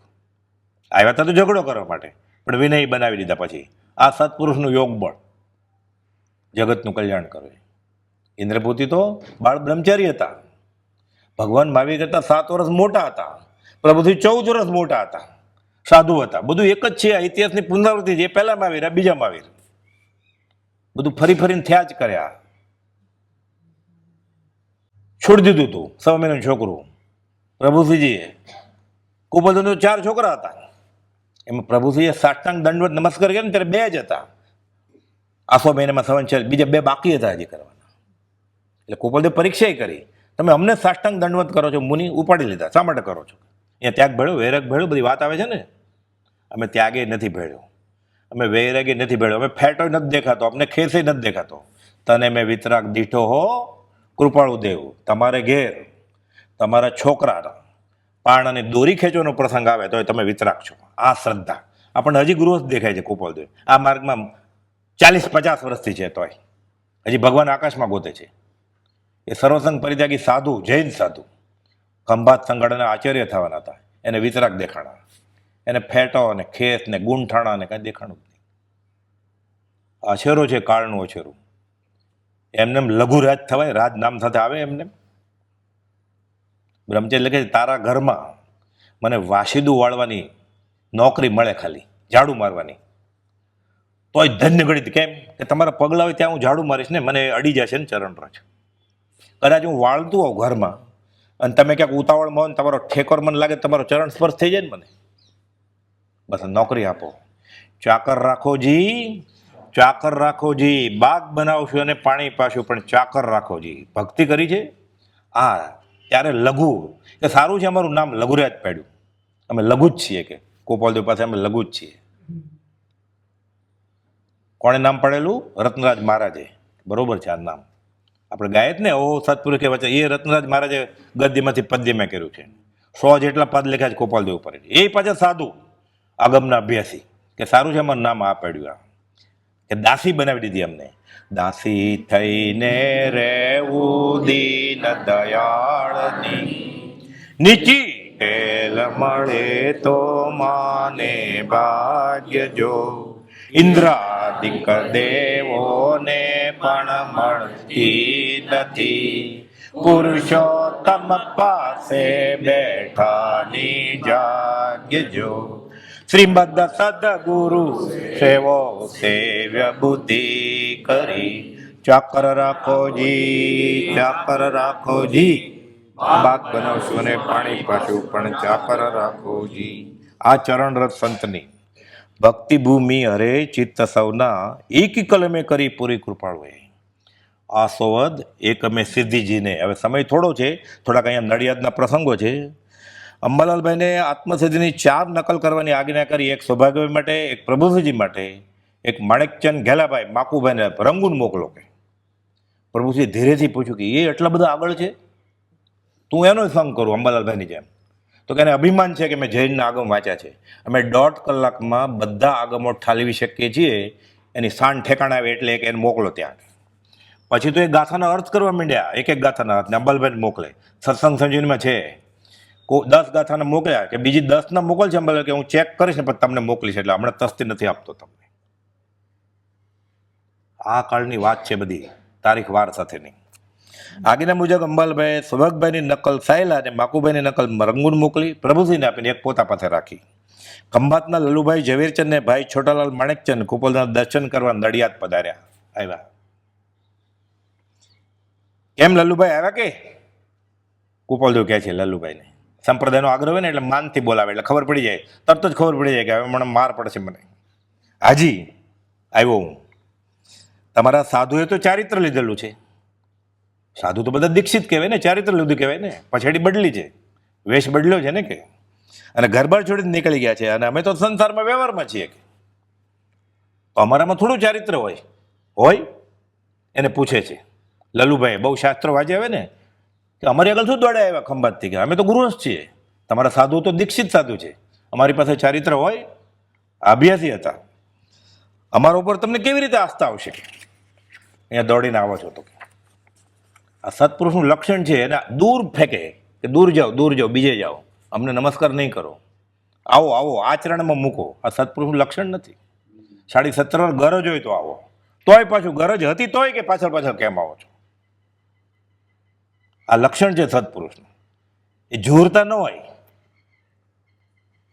આવ્યા હતા તો ઝઘડો કરવા માટે, પણ વિનય બનાવી દીધા. પછી આ સત્પુરુષનું યોગ બળ જગતનું કલ્યાણ કરે. ઇન્દ્રપુતિ તો બાળ બ્રહ્મચારી હતા. ભગવાન મહાવીર કરતા 7 વર્ષ મોટા હતા. પ્રભુથી 14 વર્ષ મોટા હતા. સાધુ હતા. બધું એક જ છે. આ ઇતિહાસની પુનરાવૃત્તિ છે. પહેલા મહાવીર, આ બીજા મહાવીર. બધું ફરી ફરીને થયા જ કર્યા. છોડી દીધું હતું 6 મહિનાનું છોકરું પ્રભુશ્રીજીએ. કુપોલદેવને 4 છોકરા હતા. એમાં પ્રભુશ્રીએ સાષ્ટાંગ દંડવત નમસ્કાર કર્યા ને ત્યારે 2 જ હતા. આસો મહિનામાં સંવત્સર, બીજા 2 બાકી હતા હજી કરવાના. એટલે કુપોલદેવ પરીક્ષા કરી, તમે અમને સાષ્ટાંગ દંડવત કરો છો, મુનિ ઉપાડી લીધા. શા માટે કરો છો? અહીંયા ત્યાગ ભેળ્યો, વૈરાગ ભેળ્યો, બધી વાત આવે છે ને. અમે ત્યાગે નથી ભેળ્યો, અમે વૈરાગે નથી ભેળ્યો, અમે ફેટો નથી દેખાતો, અમને ખેસે નથી દેખાતો. તને મેં વિતરાગ દીઠો હો કૃપાળુ દેવ. તમારે ઘેર તમારા છોકરા પાણ અને દોરી ખેંચવાનો પ્રસંગ આવે તો તમે વિતરાગ છો. આ શ્રદ્ધા આપણને હજી ગૃહસ્થ દેખાય છે. કુપોલદેવ આ માર્ગમાં 40-50 વર્ષથી છે, તોય હજી ભગવાન આકાશમાં ગોતે છે. એ સર્વસંગ પરિત્યાગી સાધુ, જૈન સાધુ, ખંભાત સંગડના આચાર્ય થવાના હતા. એને વિતરાગ દેખાણા. એને ફેટો અને ખેસ ને ગુંઠાણા ને કાંઈ દેખાણું જ નહીં. અછેરો છે કાળનું અછેરું. એમને લઘુ રાજ થવાય, રાજ નામ સાથે આવે એમને. બ્રહ્મચર્ય લખે છે, તારા ઘરમાં મને વાસીદું વાળવાની નોકરી મળે, ખાલી ઝાડુ મારવાની, તોય ધન્ય ગણિત. કેમ કે તમારા પગલા હોય ત્યાં હું ઝાડુ મારીશ ને, મને અડી જશે ને ચરણ રજ. કદાચ હું વાળતું હોઉં ઘરમાં અને તમે ક્યાંક ઉતાવળમાં હો ને તમારો ઠેકોર મને લાગે, તમારો ચરણ સ્પર્શ થઈ જાય ને મને, બસ નોકરી આપો. ચાકર રાખો જી, ચાકર રાખો જી. બાગ બનાવશું અને પાણી પાશું, પણ ચાકર રાખો જી. ભક્તિ કરી છે આ ત્યારે લઘુ કે સારું છે. અમારું નામ લઘુરાજ પાડ્યું. અમે લઘુ જ છીએ કે કુપોલદેવ પાસે અમે લઘુ જ છીએ. કોણે નામ પાડેલું? રત્નરાજ મહારાજે. બરોબર છે આ નામ. આપણે ગાય જ ને, ઓ સત્પુરુષ કે વચ્ચે, એ રત્નરાજ મહારાજે ગદ્યમાંથી પદ્યમાં કર્યું છે. 100 જેટલા પદ લખ્યા છે કુપોલદેવ ઉપર. એ પાછા સાધુ આગમના અભ્યાસી કે સારું છે અમારું નામ આ પાડ્યું. આ કે દાસી બનાવી દીધી અમને. દાસી થઈને રહેવું દીન દયાળની, નીચી હેલ મળે તો માને ભાગ્ય જો. ઇન્દ્રાદિક દેવોને પણ મળતી નથી, પુરુષોત્તમ પાસે બેઠાની જાગ્ય જો. શ્રીમદ સદગુરુ સેવો સેવ્ય બુદ્ધિ કરી. ચાકર રાખો જી, ચાકર રાખો જી. બાગ બનાવશું અને પાણી પાશું, પણ ચાકર રાખો જી. આ ચરણરથ સંતની ભક્તિ ભૂમિ હરે ચિત્ત સૌના, એક કલમે કરી પૂરી કૃપાળુએ. આ સોવદ એક અમે સિદ્ધિજીને. હવે સમય થોડો છે, થોડાક અહીંયા નડિયાદના પ્રસંગો છે. અંબાલાલભાઈને આત્મસિદ્ધિની 4 નકલ કરવાની આજ્ઞા કરી. એક સૌભાગ્યભાઈ માટે, એક પ્રભુશ્રીજી માટે, એક માણેકચંદ ઘેલાભાઈ માકુભાઈને રંગૂન મોકલો. કે પ્રભુશ્રી ધીરેથી પૂછ્યું કે એ એટલા બધા આગળ છે, તું એનો સંગ કરું અંબાલાલભાઈની જેમ. તો કે એને અભિમાન છે કે મેં જૈનના આગમ વાંચ્યા છે, અમે 1.5 કલાકમાં બધા આગમો ઠાલવી શકીએ છીએ. એની સાંડ ઠેકાણે આવે એટલે એક એને મોકલો ત્યાં. પછી તો એ ગાથાનો અર્થ કરવા માંડ્યા, એક એક ગાથાના અર્થ. ને અંબાલાલભાઈને મોકલે. સત્સંગ સંજીવનીમાં છે 10 ગાથાના મોકલ્યા કે બીજી 10 ના મોકલ છે અંબાલાલ, કે હું ચેક કરીશ ને પછી તમને મોકલીશ, એટલે હમણાં તસ્તી નથી આપતો તમને. આ કાળની વાત છે બધી, તારીખ વાર સાથેની. આગળના મુજબ અંબાલાલભાઈ સૌભાગભાઈની નકલ સાયલા અને માકુભાઈની નકલ રંગૂન મોકલી, પ્રભુશ્રીને આપીને એક પોતા પાસે રાખી. ખંભાતના લલુભાઈ ઝવેરચંદ ને ભાઈ છોટાલાલ માણેકચંદ કુપોલના દર્શન કરવા નડિયાદ પધાર્યા. આવ્યા. કેમ લલુભાઈ આવ્યા? કે કુપોલદેવ કહે છે લલુભાઈને, સંપ્રદાયનો આગ્રહ હોય ને એટલે માનથી બોલાવે એટલે ખબર પડી જાય, તરત જ ખબર પડી જાય કે હવે મને માર પડશે મને. હાજી આવ્યો હું. તમારા સાધુએ તો ચારિત્ર લીધેલું છે. સાધુ તો બધા દીક્ષિત કહેવાય ને, ચારિત્ર લીધું કહેવાય ને. પછાડી બદલી છે, વેશ બદલ્યો છે ને કે, અને ઘર બાર છોડીને નીકળી ગયા છે. અને અમે તો સંસારમાં વ્યવહારમાં છીએ કે, તો અમારામાં થોડું ચારિત્ર હોય એને પૂછે છે લલુભાઈ. બહુ શાસ્ત્રો વાંચે આવે ને કે અમારી આગળ શું દોડ્યા આવ્યા ખંભાતથી, કે અમે તો ગુરુવંશ છીએ, તમારા સાધુ તો દીક્ષિત સાધુ છે, અમારી પાસે ચારિત્ર હોય? અભ્યાસી હતા. અમારા ઉપર તમને કેવી રીતે આસ્થા આવશે? અહીંયા દોડીને આવો છો તો આ સત્પુરુષનું લક્ષણ છે. એને દૂર ફેંકે કે દૂર જાઓ, બીજે જાઓ, અમને નમસ્કાર નહીં કરો, આવો આચરણમાં મૂકો. આ સત્પુરુષનું લક્ષણ નથી. 17.5 ગરજ હોય તો આવો, તોય પાછું ગરજ હતી તોય કે પાછળ કેમ આવો છો? આ લક્ષણ છે સત્પુરુષનું. એ જોરતા ન હોય.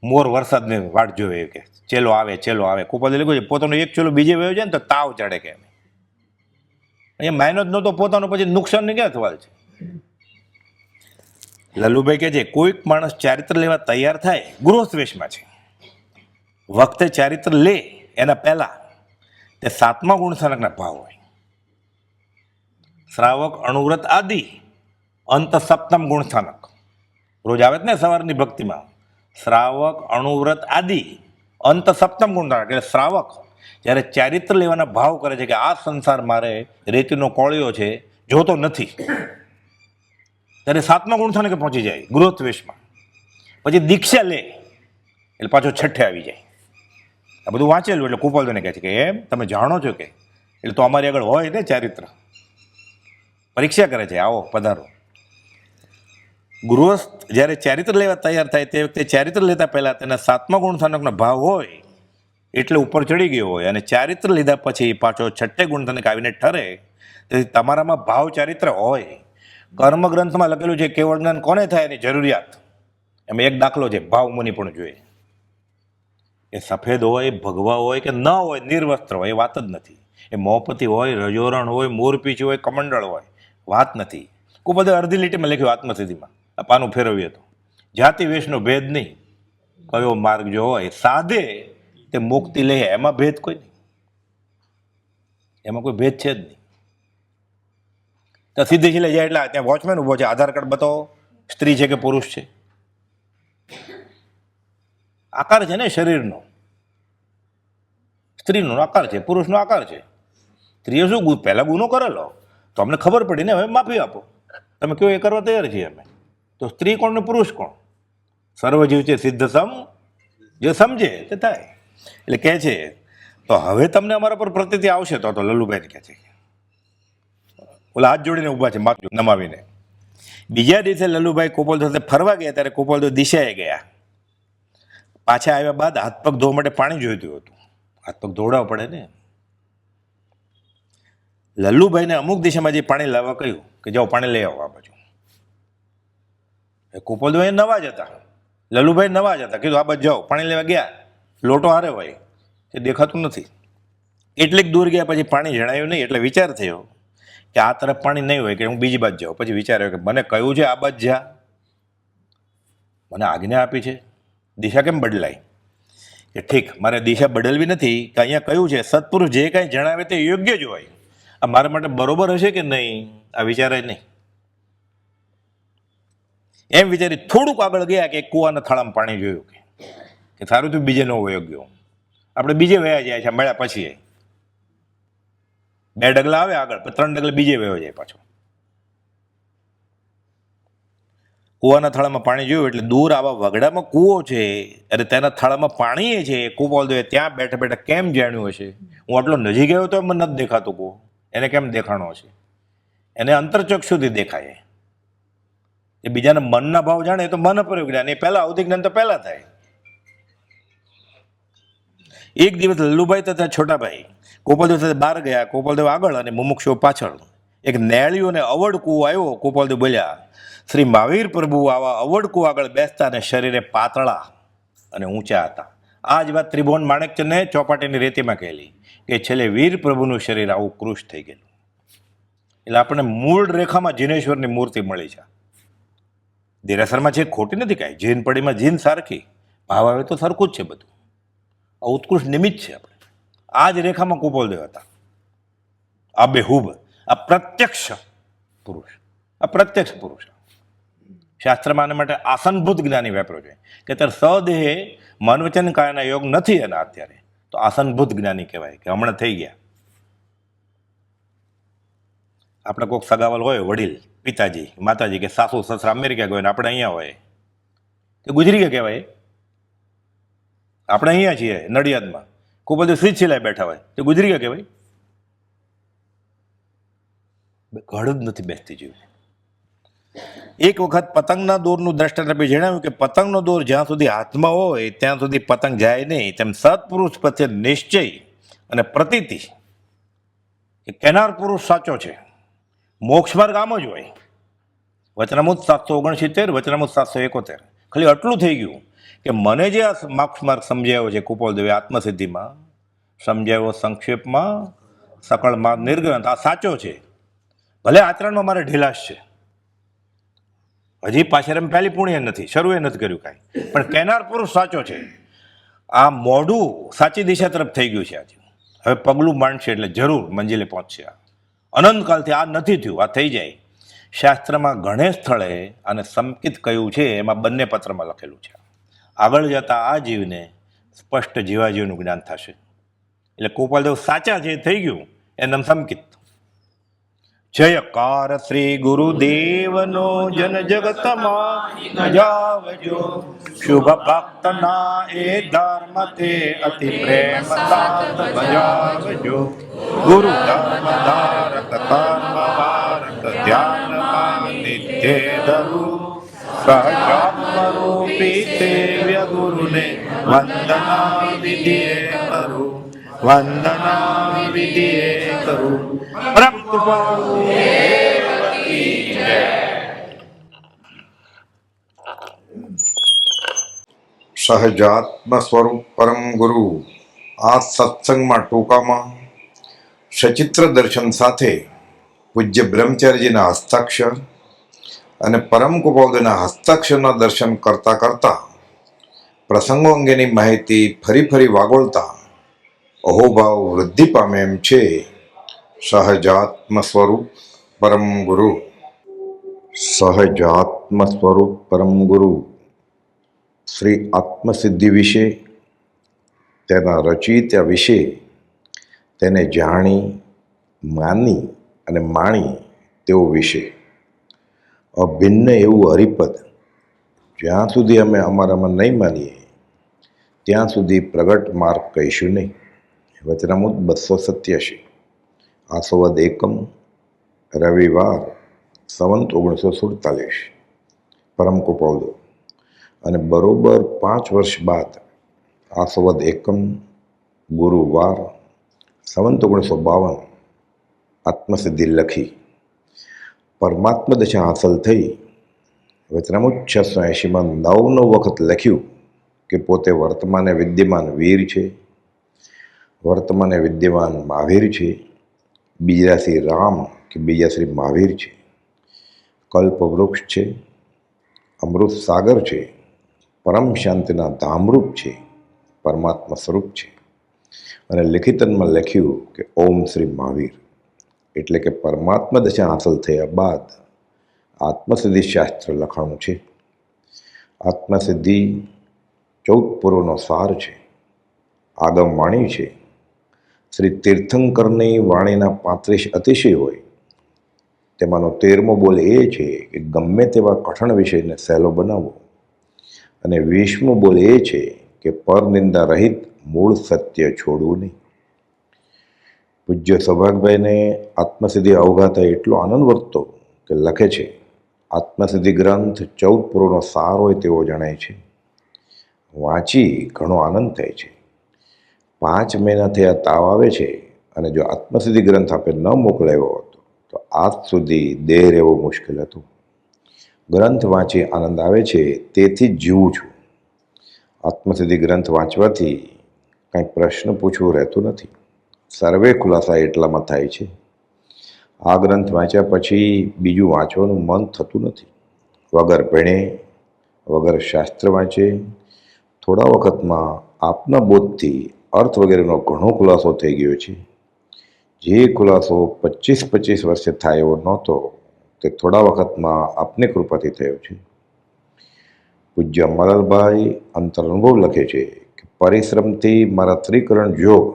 મોર વરસાદની વાટ જોવે કે ચેલો આવે. કુપાલે લખ્યું છે પોતાનો એક ચેલો બીજે વયો જાય ને તો તાવ ચડે કે અહીંયા મહેનત નહોતો પોતાનો, પછી નુકસાનની ક્યાં સવાલ છે? લલુભાઈ કહે છે કોઈક માણસ ચારિત્ર લેવા તૈયાર થાય, ગૃહસ્થ વેશમાં છે, વખતે ચારિત્ર લે એના પહેલા તે 7મા ગુણસ્થાનકના ભાવ હોય. શ્રાવક, અણુવ્રત આદિ, અંત 7મ ગુણસ્થાનક. રોજ આવે ને સવારની ભક્તિમાં, શ્રાવક, અણુવ્રત આદિ, અંત 7મ ગુણસ્થાનક. એટલે શ્રાવક જ્યારે ચારિત્ર લેવાના ભાવ કરે છે કે આ સંસાર મારે રેતીનો કોળિયો છે, જોતો નથી, ત્યારે 7મા ગુણસ્થાનકે પહોંચી જાય ગૃહસ્થ વેશમાં. પછી દીક્ષા લે એટલે પાછો 6 આવી જાય. આ બધું વાંચેલું. એટલે કુપાલને કહે છે કે એમ તમે જાણો છો કે, એટલે તો અમારી આગળ હોય ને ચારિત્ર. પરીક્ષા કરે છે, આવો પધારો. ગૃહસ્થ જ્યારે ચારિત્ર લેવા તૈયાર થાય તે વખતે ચારિત્ર લેતા પહેલા તેના 7મા ગુણસ્થાનકનો ભાવ હોય એટલે ઉપર ચડી ગયો હોય, અને ચારિત્ર લીધા પછી પાછો 6 ગુણસ્થાનક આવીને ઠરે. તેથી તમારામાં ભાવ ચારિત્ર હોય. કર્મગ્રંથમાં લખેલું છે કેવળ જ્ઞાન કોને થાય એની જરૂરિયાત. એમાં એક દાખલો છે, ભાવ મુનિ પણ જોઈએ. એ સફેદ હોય, ભગવા હોય કે ન હોય, નિર્વસ્ત્ર હોય, એ વાત જ નથી. એ મોપતિ હોય, રજોરણ હોય, મોરપીંછ હોય, કમંડળ હોય, વાત નથી. ખૂબ બધા અડધી લીટીમાં લખ્યું આત્મસિદ્ધિમાં. આ પાનું ફેરવીએ તો જાતિ વેશનો ભેદ નહીં, કયો માર્ગ જો હોય સાધે તે મુક્તિ લે, એમાં ભેદ કોઈ નહીં. એમાં કોઈ ભેદ છે જ નહીં. તો સીધે છેલ્લે જાય એટલે ત્યાં વોચમેન ઉભો છે, આધાર કાર્ડ બતાવો, સ્ત્રી છે કે પુરુષ છે. આકાર છે ને શરીરનો, સ્ત્રીનો આકાર છે, પુરુષનો આકાર છે. સ્ત્રીએ શું પહેલા ગુનો કરેલો તો અમને ખબર પડી ને, હવે માફી આપો, તમે કયો એ કરવા તૈયાર છીએ અમે. તો સ્ત્રી કોણ ને પુરુષ કોણ? સર્વજીવ છે સિદ્ધ સમ, જે સમજે તે થાય. એટલે કહે છે તો હવે તમને અમારા પર પ્રતિતિ આવશે તો લલુભાઈને કહે છે, ઓલા હાથ જોડીને ઊભા છે માથું નમાવીને. બીજા દિવસે લલુભાઈ કોપલ સાથે ફરવા ગયા ત્યારે કોપલ દિશાએ ગયા. પાછા આવ્યા બાદ હાથ પગ ધોવા માટે પાણી જોઈતું હતું. હાથ પગ ધોવડાવવા પડે ને. લલ્લુભાઈને અમુક દિશામાં જે પાણી લાવવા કહ્યું કે જાઓ પાણી લઈ આવો આ બાજુ. કુપોલભાઈ નવા જ હતા, લલ્લુભાઈ નવા જ હતા, કીધું આ બાજુ જાઓ પાણી લેવા ગયા. લોટો હારે હોય એ દેખાતું નથી. એટલીક દૂર ગયા પછી પાણી જણાયું નહીં, એટલે વિચાર થયો કે આ તરફ પાણી નહીં હોય કે હું બીજી બાજુ જાઉં. પછી વિચાર્યો કે મને કહ્યું છે આ બાજુ જા, મને આજ્ઞા આપી છે, દિશા કેમ બદલાય? કે ઠીક, મારે દિશા બદલવી નથી, કે અહીંયા કહ્યું છે સત્પુરુષ જે કાંઈ જણાવે તે યોગ્ય જ હોય, આ મારા માટે બરોબર હશે કે નહીં આ વિચારાય નહીં. એમ વિચારી થોડુંક આગળ ગયા કે કુવાના થાળામાં પાણી જોયું કે સારું તું બીજે ન વયો ગયો. આપણે બીજે વયા જાય છે મળ્યા પછી 2 ડગલા આવે આગળ, 3 ડગલા બીજે વયો જાય પાછો. કુવાના થાળામાં પાણી જોયું એટલે દૂર આવા વગડામાં કૂવો છે, અને તેના થાળામાં પાણી છે. કુપાલ ત્યાં બેઠા બેઠા કેમ જાણ્યું હશે? હું આટલો નજીક ગયો તો મને નથી દેખાતો કૂવો, એને કેમ દેખાણો હશે? એને અંતરચક્ષુથી દેખાય. એ બીજાના મનના ભાવ જાણે તો મન પર જ્ઞાન, એ પહેલા અવધિ જ્ઞાન તો પહેલા થાય. એક દિવસ લલ્લુભાઈ તથા છોટાભાઈ ગોપાલદેવ સાથે બહાર ગયા. ગોપાલદેવ આગળ અને મુમુક્ષુ પાછળ. એક નેળિયું અને અવડકું આવ્યો. ગોપાલદેવ બોલ્યા, શ્રી મહાવીર પ્રભુ આવા અવડકું આગળ બેસતા અને શરીરે પાતળા અને ઊંચા હતા. આ જ વાત ત્રિભુવન માણેકચંદને ચોપાટીની રેતીમાં કહેલી કે છેલ્લે વીર પ્રભુનું શરીર આવું કૃશ થઈ ગયેલું. એટલે આપણને મૂળ રેખામાં જીનેશ્વરની મૂર્તિ મળી છે. દેરાસરમાં છે ખોટી નથી કાંઈ, જીન પડીમાં જીન સારખી, ભાવ આવે તો સરખું જ છે બધું. આ ઉત્કૃષ્ટ નિમિત્ત છે આપણે. આ જ રેખામાં કુપોલદેવ હતા, આ બેહૂબ, આ પ્રત્યક્ષ પુરુષ, આ પ્રત્યક્ષ પુરુષ. શાસ્ત્રમાં આના માટે આસનભૂત જ્ઞાની વાપર્યો છે કે ત્યારે સદેહે મન વચન કાયના યોગ નથી એના અત્યારે, તો આસનભૂત જ્ઞાની કહેવાય કે હમણાં થઈ ગયા. આપણે કોઈક સગાવલ હોય, વડીલ, પિતાજી, માતાજી કે સાસુ સસરા અમેરિકા ગયો ને આપણે અહીંયા હોય, તે ગુજરી ગયા કહેવાય. આપણે અહીંયા છીએ નડિયાદમાં, ખૂબ બધું શ્રી સિલાઈ બેઠા હોય, તે ગુજરી ગયા કહેવાય. ઘડ જ નથી બેસતી જીવ. એક વખત પતંગના દોરનું દ્રષ્ટાંત આપી જણાવ્યું કે પતંગનો દોર જ્યાં સુધી હાથમાં હોય ત્યાં સુધી પતંગ જાય નહીં, તેમ સત્પુરુષ પ્રત્યે નિશ્ચય અને પ્રતીતિ કે કેનાર પુરુષ સાચો છે. મોક્ષ માર્ગ આમ જ હોય. વચનામૃત 769, વચનામૃત 771. ખાલી આટલું થઈ ગયું કે મને જે આ મોક્ષ માર્ગ સમજાયો છે કુપોલદેવે આત્મસિદ્ધિમાં સમજાવ્યો સંક્ષેપમાં, સકળ માર્ગ નિર્ગ્રંથ, આ સાચો છે. ભલે આચરણમાં મારે ઢીલાશ છે, હજી પાછળ પહેલી પુણ્ય નથી, શરૂએ નથી કર્યું કાંઈ, પણ કેનાર પુરુષ સાચો છે. આ મોઢું સાચી દિશા તરફ થઈ ગયું છે આજે. હવે પગલું માંડશે એટલે જરૂર મંજિલે પહોંચશે. અનંતકાલથી આ નથી થયું, આ થઈ જાય. શાસ્ત્રમાં ઘણે સ્થળે આને સંકિત કહ્યું છે, એમાં બંને પત્રમાં લખેલું છે. આગળ જતા આ જીવને સ્પષ્ટ જીવાજીવનું જ્ઞાન થશે. એટલે કુપાલદેવ સાચા છે થઈ ગયું, એનું સંકિત. જયકાર શ્રી ગુરુદેવનો જન જગતમાં જાવજો, શુભ ભક્તના એ ધર્મ તે અતિ પ્રેમ સાથ બજાવજો. ગુરુ ધર્મ ધારક કર્મ વારક ધ્યાનમાં નિત્ય ધરુ, સહજાત્મ રૂપી સેવ્ય ગુરુને વંદના વિધિએ કરું, વંદના વિધિએ કરું. પરમ કૃપાળુ દેવકી જય. સહજાત્મ સ્વરૂપ પરમ ગુરુ આ સત્સંગમાં ટૂંકામાં સચિત્ર દર્શન સાથે પૂજ્ય બ્રહ્મચારીજીના હસ્તાક્ષર અને પરમ કુપાલદેવના હસ્તાક્ષરના દર્શન કરતા કરતા પ્રસંગો અંગેની માહિતી ફરી ફરી વાગોળતા અહોભાવ વૃદ્ધિ પામે એમ છે. સહજાત્મ સ્વરૂપ પરમ ગુરુ. સહજાત્મ સ્વરૂપ પરમ ગુરુ શ્રી આત્મસિદ્ધિ વિશે, તેના રચયિતા વિશે, તેને જાણી, માની અને માણી તેઓ વિશે અભિન્ન એવું હરિપદ જ્યાં સુધી અમે અમારામાં નહીં માનીએ ત્યાં સુધી પ્રગટ માર્ગ કહીશું નહીં. વચનામૃત 287. આસોવદ એકમ, રવિવાર, સંવત 1947. પરમ કુપાલદેવ. અને બરોબર 5 વર્ષ બાદ આસોવદ એકમ, ગુરુવાર, સંવત 1952 આત્મસિદ્ધિ લખી. પરમાત્મા દશા હાંસલ થઈ. વચનામૃત 680માં 9 વખત લખ્યું કે પોતે વર્તમાને વિદ્યમાન વીર છે, વર્તમાને વિદ્યમાન મહાવીર છે, બીજા શ્રી રામ કે બીજા શ્રી મહાવીર છે, કલ્પવૃક્ષ છે, અમૃત સાગર છે, પરમ શાંતિના ધામરૂપ છે, પરમાત્મા સ્વરૂપ છે. અને લિખિતનમાં લખ્યું કે ઓમ શ્રી મહાવીર. એટલે કે પરમાત્મા દશા હાંસલ થયા બાદ આત્મસિદ્ધિ શાસ્ત્ર લખાણું છે. આત્મસિદ્ધિ 14 પૂર્વનો સાર છે, આગમ વાણી છે. શ્રી તીર્થંકરની વાણીના 35 અતિશય હોય, તેમાંનો 13મો બોલ એ છે કે ગમે તેવા કઠણ વિષયને સહેલો બનાવવો, અને 20મો બોલ એ છે કે પરનિંદા રહિત મૂળ સત્ય છોડવું નહીં. પૂજ્ય સૌભાગભાઈને આત્મસિદ્ધિ અવગાતા એટલો આનંદ વર્તતો કે લખે છે, આત્મસિદ્ધિ ગ્રંથ 14 પૂર્વનો સાર હોય તેવો જણાય છે. વાંચી ઘણો આનંદ થાય છે. 5 મહિના થયા તાવ આવે છે, અને જો આત્મસિદ્ધિ ગ્રંથ આપે ન મોકલાવ્યો હતો તો આજ સુધી દેહ રહેવો મુશ્કેલ હતું. ગ્રંથ વાંચી આનંદ આવે છે, તેથી જ જીવું છું. આત્મસિદ્ધિ ગ્રંથ વાંચવાથી કંઈ પ્રશ્ન પૂછવું રહેતું નથી. સર્વે ખુલાસા એટલામાં થાય છે. આ ગ્રંથ વાંચ્યા પછી બીજું વાંચવાનું મન થતું નથી. વગર ભણે, વગર શાસ્ત્ર વાંચે, થોડા વખતમાં આપના બોધથી અર્થ વગેરેનો ઘણો ખુલાસો થઈ ગયો છે. જે ખુલાસો 25 વર્ષે થાય એવો નહોતો તે થોડા વખતમાં આપની કૃપાથી થયો છે. પૂજ્ય અમરલાલભાઈ અંતરઅનુભવ લખે છે કે પરિશ્રમથી મારા ત્રિકરણ યોગ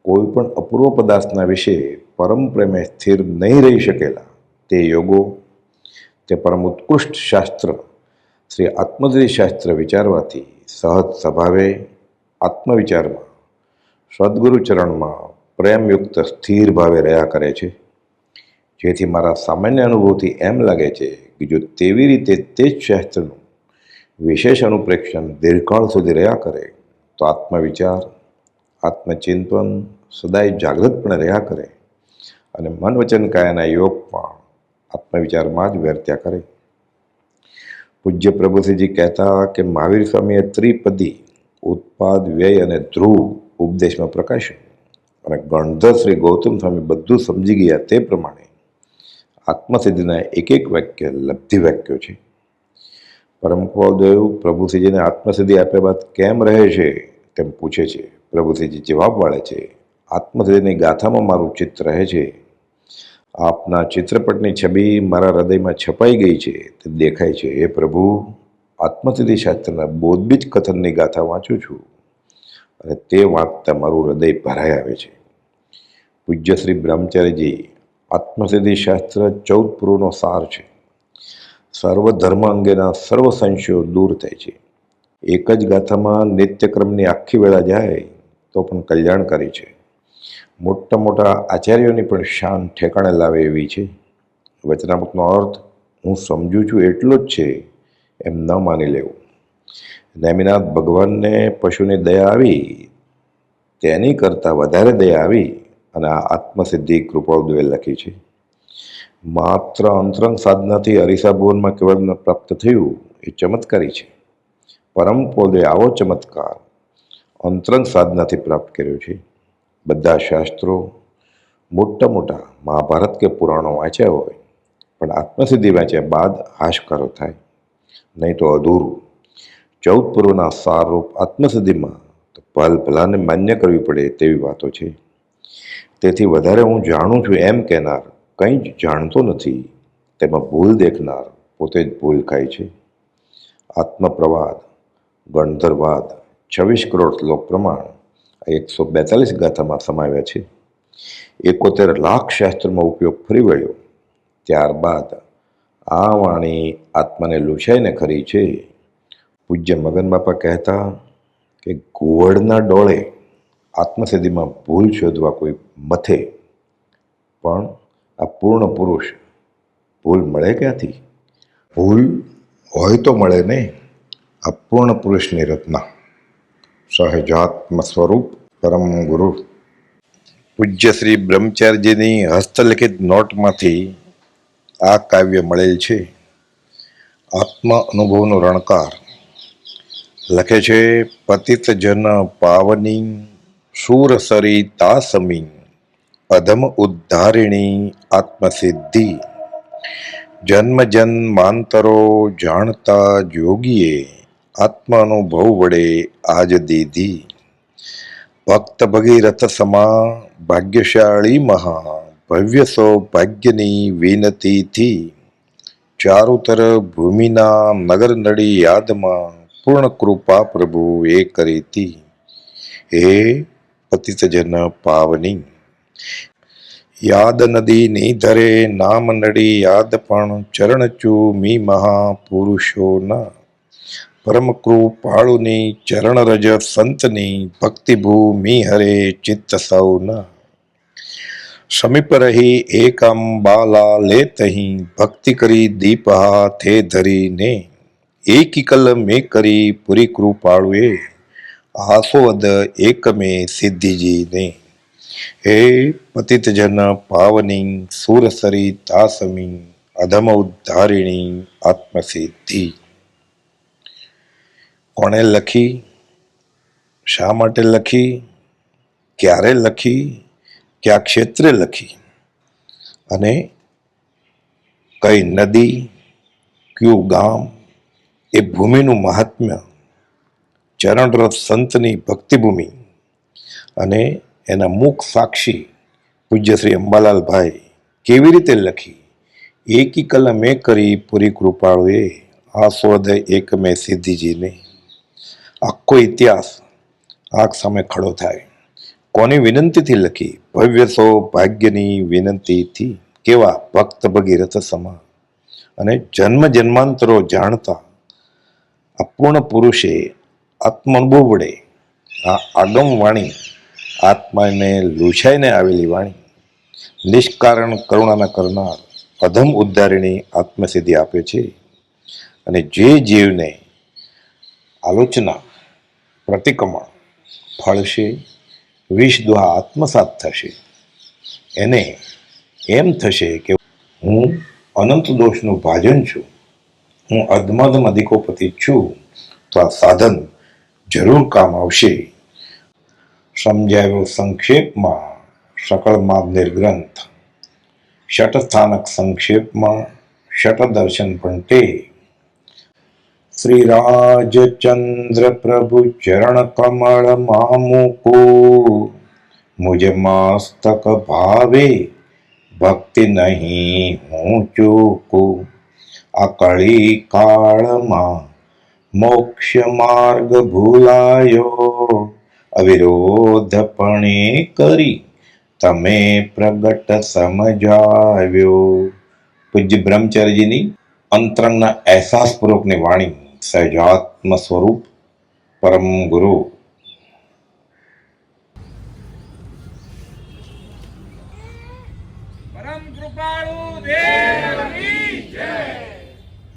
કોઈ પણ અપૂર્વ પદાર્થના વિશે પરમ પ્રેમે સ્થિર નહીં રહી શકેલા તે યોગો, તે પરમ ઉત્કૃષ્ટ શાસ્ત્ર શ્રી આત્મસિદ્ધિ શાસ્ત્ર વિચારવાથી સહજ સ્વભાવે આત્મવિચારમાં સદગુરુ ચરણમાં પ્રેમયુક્ત સ્થિર ભાવે રહ્યા કરે છે. જેથી મારા સામાન્ય અનુભવથી એમ લાગે છે કે જો તેવી રીતે તે જ શાસ્ત્રનું વિશેષ અનુપ્રેક્ષણ દીર્ઘકાળ સુધી રહ્યા કરે તો આત્મવિચાર, આત્મચિંતન સદાય જાગૃતપણે રહ્યા કરે અને મન વચન કાયાના યોગ પણ આત્મવિચારમાં જ વર્ત્યા કરે. પૂજ્ય પ્રભુશ્રીજી કહેતા કે મહાવીર સ્વામીએ ત્રિપદી ઉત્પાદ, વ્યય અને ધ્રુવ ઉપદેશમાં પ્રકાશ્યું અને ગણધર શ્રી ગૌતમ સ્વામી બધું સમજી ગયા તે પ્રમાણે આત્મસિદ્ધિના એક એક વાક્ય લબ્ધિ વાક્યો છે. પરમ કૃપાળુદેવ પ્રભુશ્રીજીને આત્મસિદ્ધિ આપ્યા બાદ કેમ રહે છે તેમ પૂછે છે. પ્રભુશ્રીજી જવાબ વાળે છે, આત્મસિદ્ધિની ગાથામાં મારું ચિત્ત રહે છે. આપના ચિત્રપટની છબી મારા હૃદયમાં છપાઈ ગઈ છે તે દેખાય છે. હે પ્રભુ, આત્મસિદ્ધિ શાસ્ત્રના બોધબીજ કથનની ગાથા વાંચું છું અને તે વાંચતા મારું હૃદય ભરાઈ આવે છે. પૂજ્ય શ્રી બ્રહ્મચારીજી આત્મસિદ્ધિ શાસ્ત્ર 14 પુરુનો સાર છે. સર્વ ધર્મ અંગેના સર્વ સંશયો દૂર થાય છે. એક જ ગાથામાં નિત્યક્રમની આખી વેળા જાય તો પણ કલ્યાણકારી છે. મોટા મોટા આચાર્યોની પણ શાન ઠેકાણે લાવે એવી છે. વચનામૃતનો અર્થ હું સમજું છું એટલો જ છે એમ ન માની લેવું. નેમિનાથ ભગવાનને પશુની દયા આવી તેની કરતાં વધારે દયા આવી અને આ આત્મસિદ્ધિ કૃપાળુદેવે લખી છે. માત્ર અંતરંગ સાધનાથી અરીસા ભુવનમાં કેવળ પ્રાપ્ત થયું એ ચમત્કારી છે. પરમ કૃપાળુદેવે આવો ચમત્કાર અંતરંગ સાધનાથી પ્રાપ્ત કર્યો છે. બધા શાસ્ત્રો, મોટા મોટા મહાભારત કે પુરાણો વાંચ્યા હોય પણ આત્મસિદ્ધિ વાંચ્યા બાદ હાશકારો થાય, નહીં તો અધૂરું. 14 પુરુના સારરૂપ આત્મસિદ્ધિમાં તો ભલાને માન્ય કરવી પડે તેવી વાતો છે. તેથી વધારે હું જાણું છું એમ કહેનાર કંઈ જ જાણતો નથી તેમાં ભૂલ દેખનાર પોતે જ ભૂલ ખાય છે. આત્મપ્રવાદ, ગણધરવાદ 26 કરોડ શ્લોક પ્રમાણ 142 ગાથામાં સમાવ્યા છે. 71 લાખ શાસ્ત્રમાં ઉપયોગ ફરી વળ્યો. ત્યારબાદ આ વાણી આત્માને લૂછાઈને ખરી છે. પૂજ્ય મગન બાપા કહેતા કે ઘુવડના ડોળે આત્મસિદ્ધિમાં ભૂલ શોધવા કોઈ મથે, પણ આ પૂર્ણ પુરુષ ભૂલ મળે ક્યાંથી? ભૂલ હોય તો મળે ને. આ પૂર્ણ પુરુષની રચના સહજાત્મ સ્વરૂપ પરમ ગુરુ પૂજ્ય શ્રી બ્રહ્મચારીજીની હસ્તલિખિત નોટમાંથી આ કાવ્ય મળેલ છે. આત્મ અનુભવનો રણકાર લખે છે. પતિત જન પાવની શૂરસરી તાસમી અધમ ઉદ્ધારિણી આત્મસિદ્ધિ જન્મ જન્માંતરો જાણતા જોગીએ આત્મ અનુભવ વડે આજ દીધી. ભક્ત ભગીરથ સમા ભાગ્યશાળી મહા ભવ્ય સૌભાગ્યની વિનતીથી ચારુતર ભૂમિના નગર નડી યાદમાં પૂર્ણ કૃપા પ્રભુ એ કરીતી. હે પતિત જન પાવની યાદ નદી ની ધરે નામ નડી યાદ પણ ચરણ ચૂમી મહાપુરુષોના પરમ કૃપાળુની ચરણ રજ સંતની ભક્તિ ભૂમિ હરે ચિત્ત સૌના. સમીપ રહી એકમ બાલા લે તહીં ભક્તિ કરી દીપ હાથે ધરીને એકી કલ મેં કરી પૂરી કૃપાળુએ આસોદ એક મેં સિદ્ધિજીને. હે પતિત જન પાવની સુરસરી તાસમી અધમ ઉદ્ધારિણી આત્મસિદ્ધિ. કોણે લખી? શા માટે લખી? ક્યારે લખી? કયા ક્ષેત્રે લખી? અને કઈ નદી, કયું ગામ, એ ભૂમિનું મહાત્મ્ય, ચરણરથ સંતની ભક્તિભૂમિ અને એના મુખ સાક્ષી પૂજ્ય શ્રી અંબાલાલભાઈ કેવી રીતે લખી, એકી કલમે કરી પૂરી કૃપાળુએ આસ્વાદ એક મેં સિદ્ધિજીને. આખો ઇતિહાસ આંખ સામે ખડો થાય. કોની વિનંતીથી લખી? ભવ્ય સૌભાગ્યની વિનંતીથી. કેવા ભક્ત ભગીરથ સમા અને જન્મ જન્માંતરો જાણતા અપૂર્ણ પુરુષે આત્મઅનુભવ વડે આ આગમ વાણી, આત્માને લૂછાઈને આવેલી વાણી, નિષ્કારણ કરુણાના કરનાર અધમ ઉદ્ધારિણી આત્મસિદ્ધિ આપે છે. અને જે જીવને આલોચના પ્રતિક્રમણ ફળશે, વિષ દ્વા આત્મસાત થશે, એને એમ થશે કે હું અનંત દોષનું ભાજન છું, હું અધમધમ અધિકોપતિ છું, તો આ સાધન જરૂર કામ આવશે. સમજાવ્યો સંક્ષેપમાં સકળ માર્ગનિર ગ્રંથ, શટસ્થાનક સંક્ષેપમાં શટ દર્શન પંટે. શ્રી રાજચંદ્ર પ્રભુ ચરણ કમળ મામુકો, મુજ મસ્તક ભાવે ભક્તિ નહીં હું ચૂકું. આ કળી કાળમાં મોક્ષ માર્ગ ભૂલાયો, અવિરોધપણે કરી તમે પ્રગટ સમજાવ્યો. પૂજ્ય બ્રહ્મચારીજીની અંતરંગના અહેસાસપૂર્વકની વાણી, સહજાત્મ સ્વરૂપ પરમ ગુરુ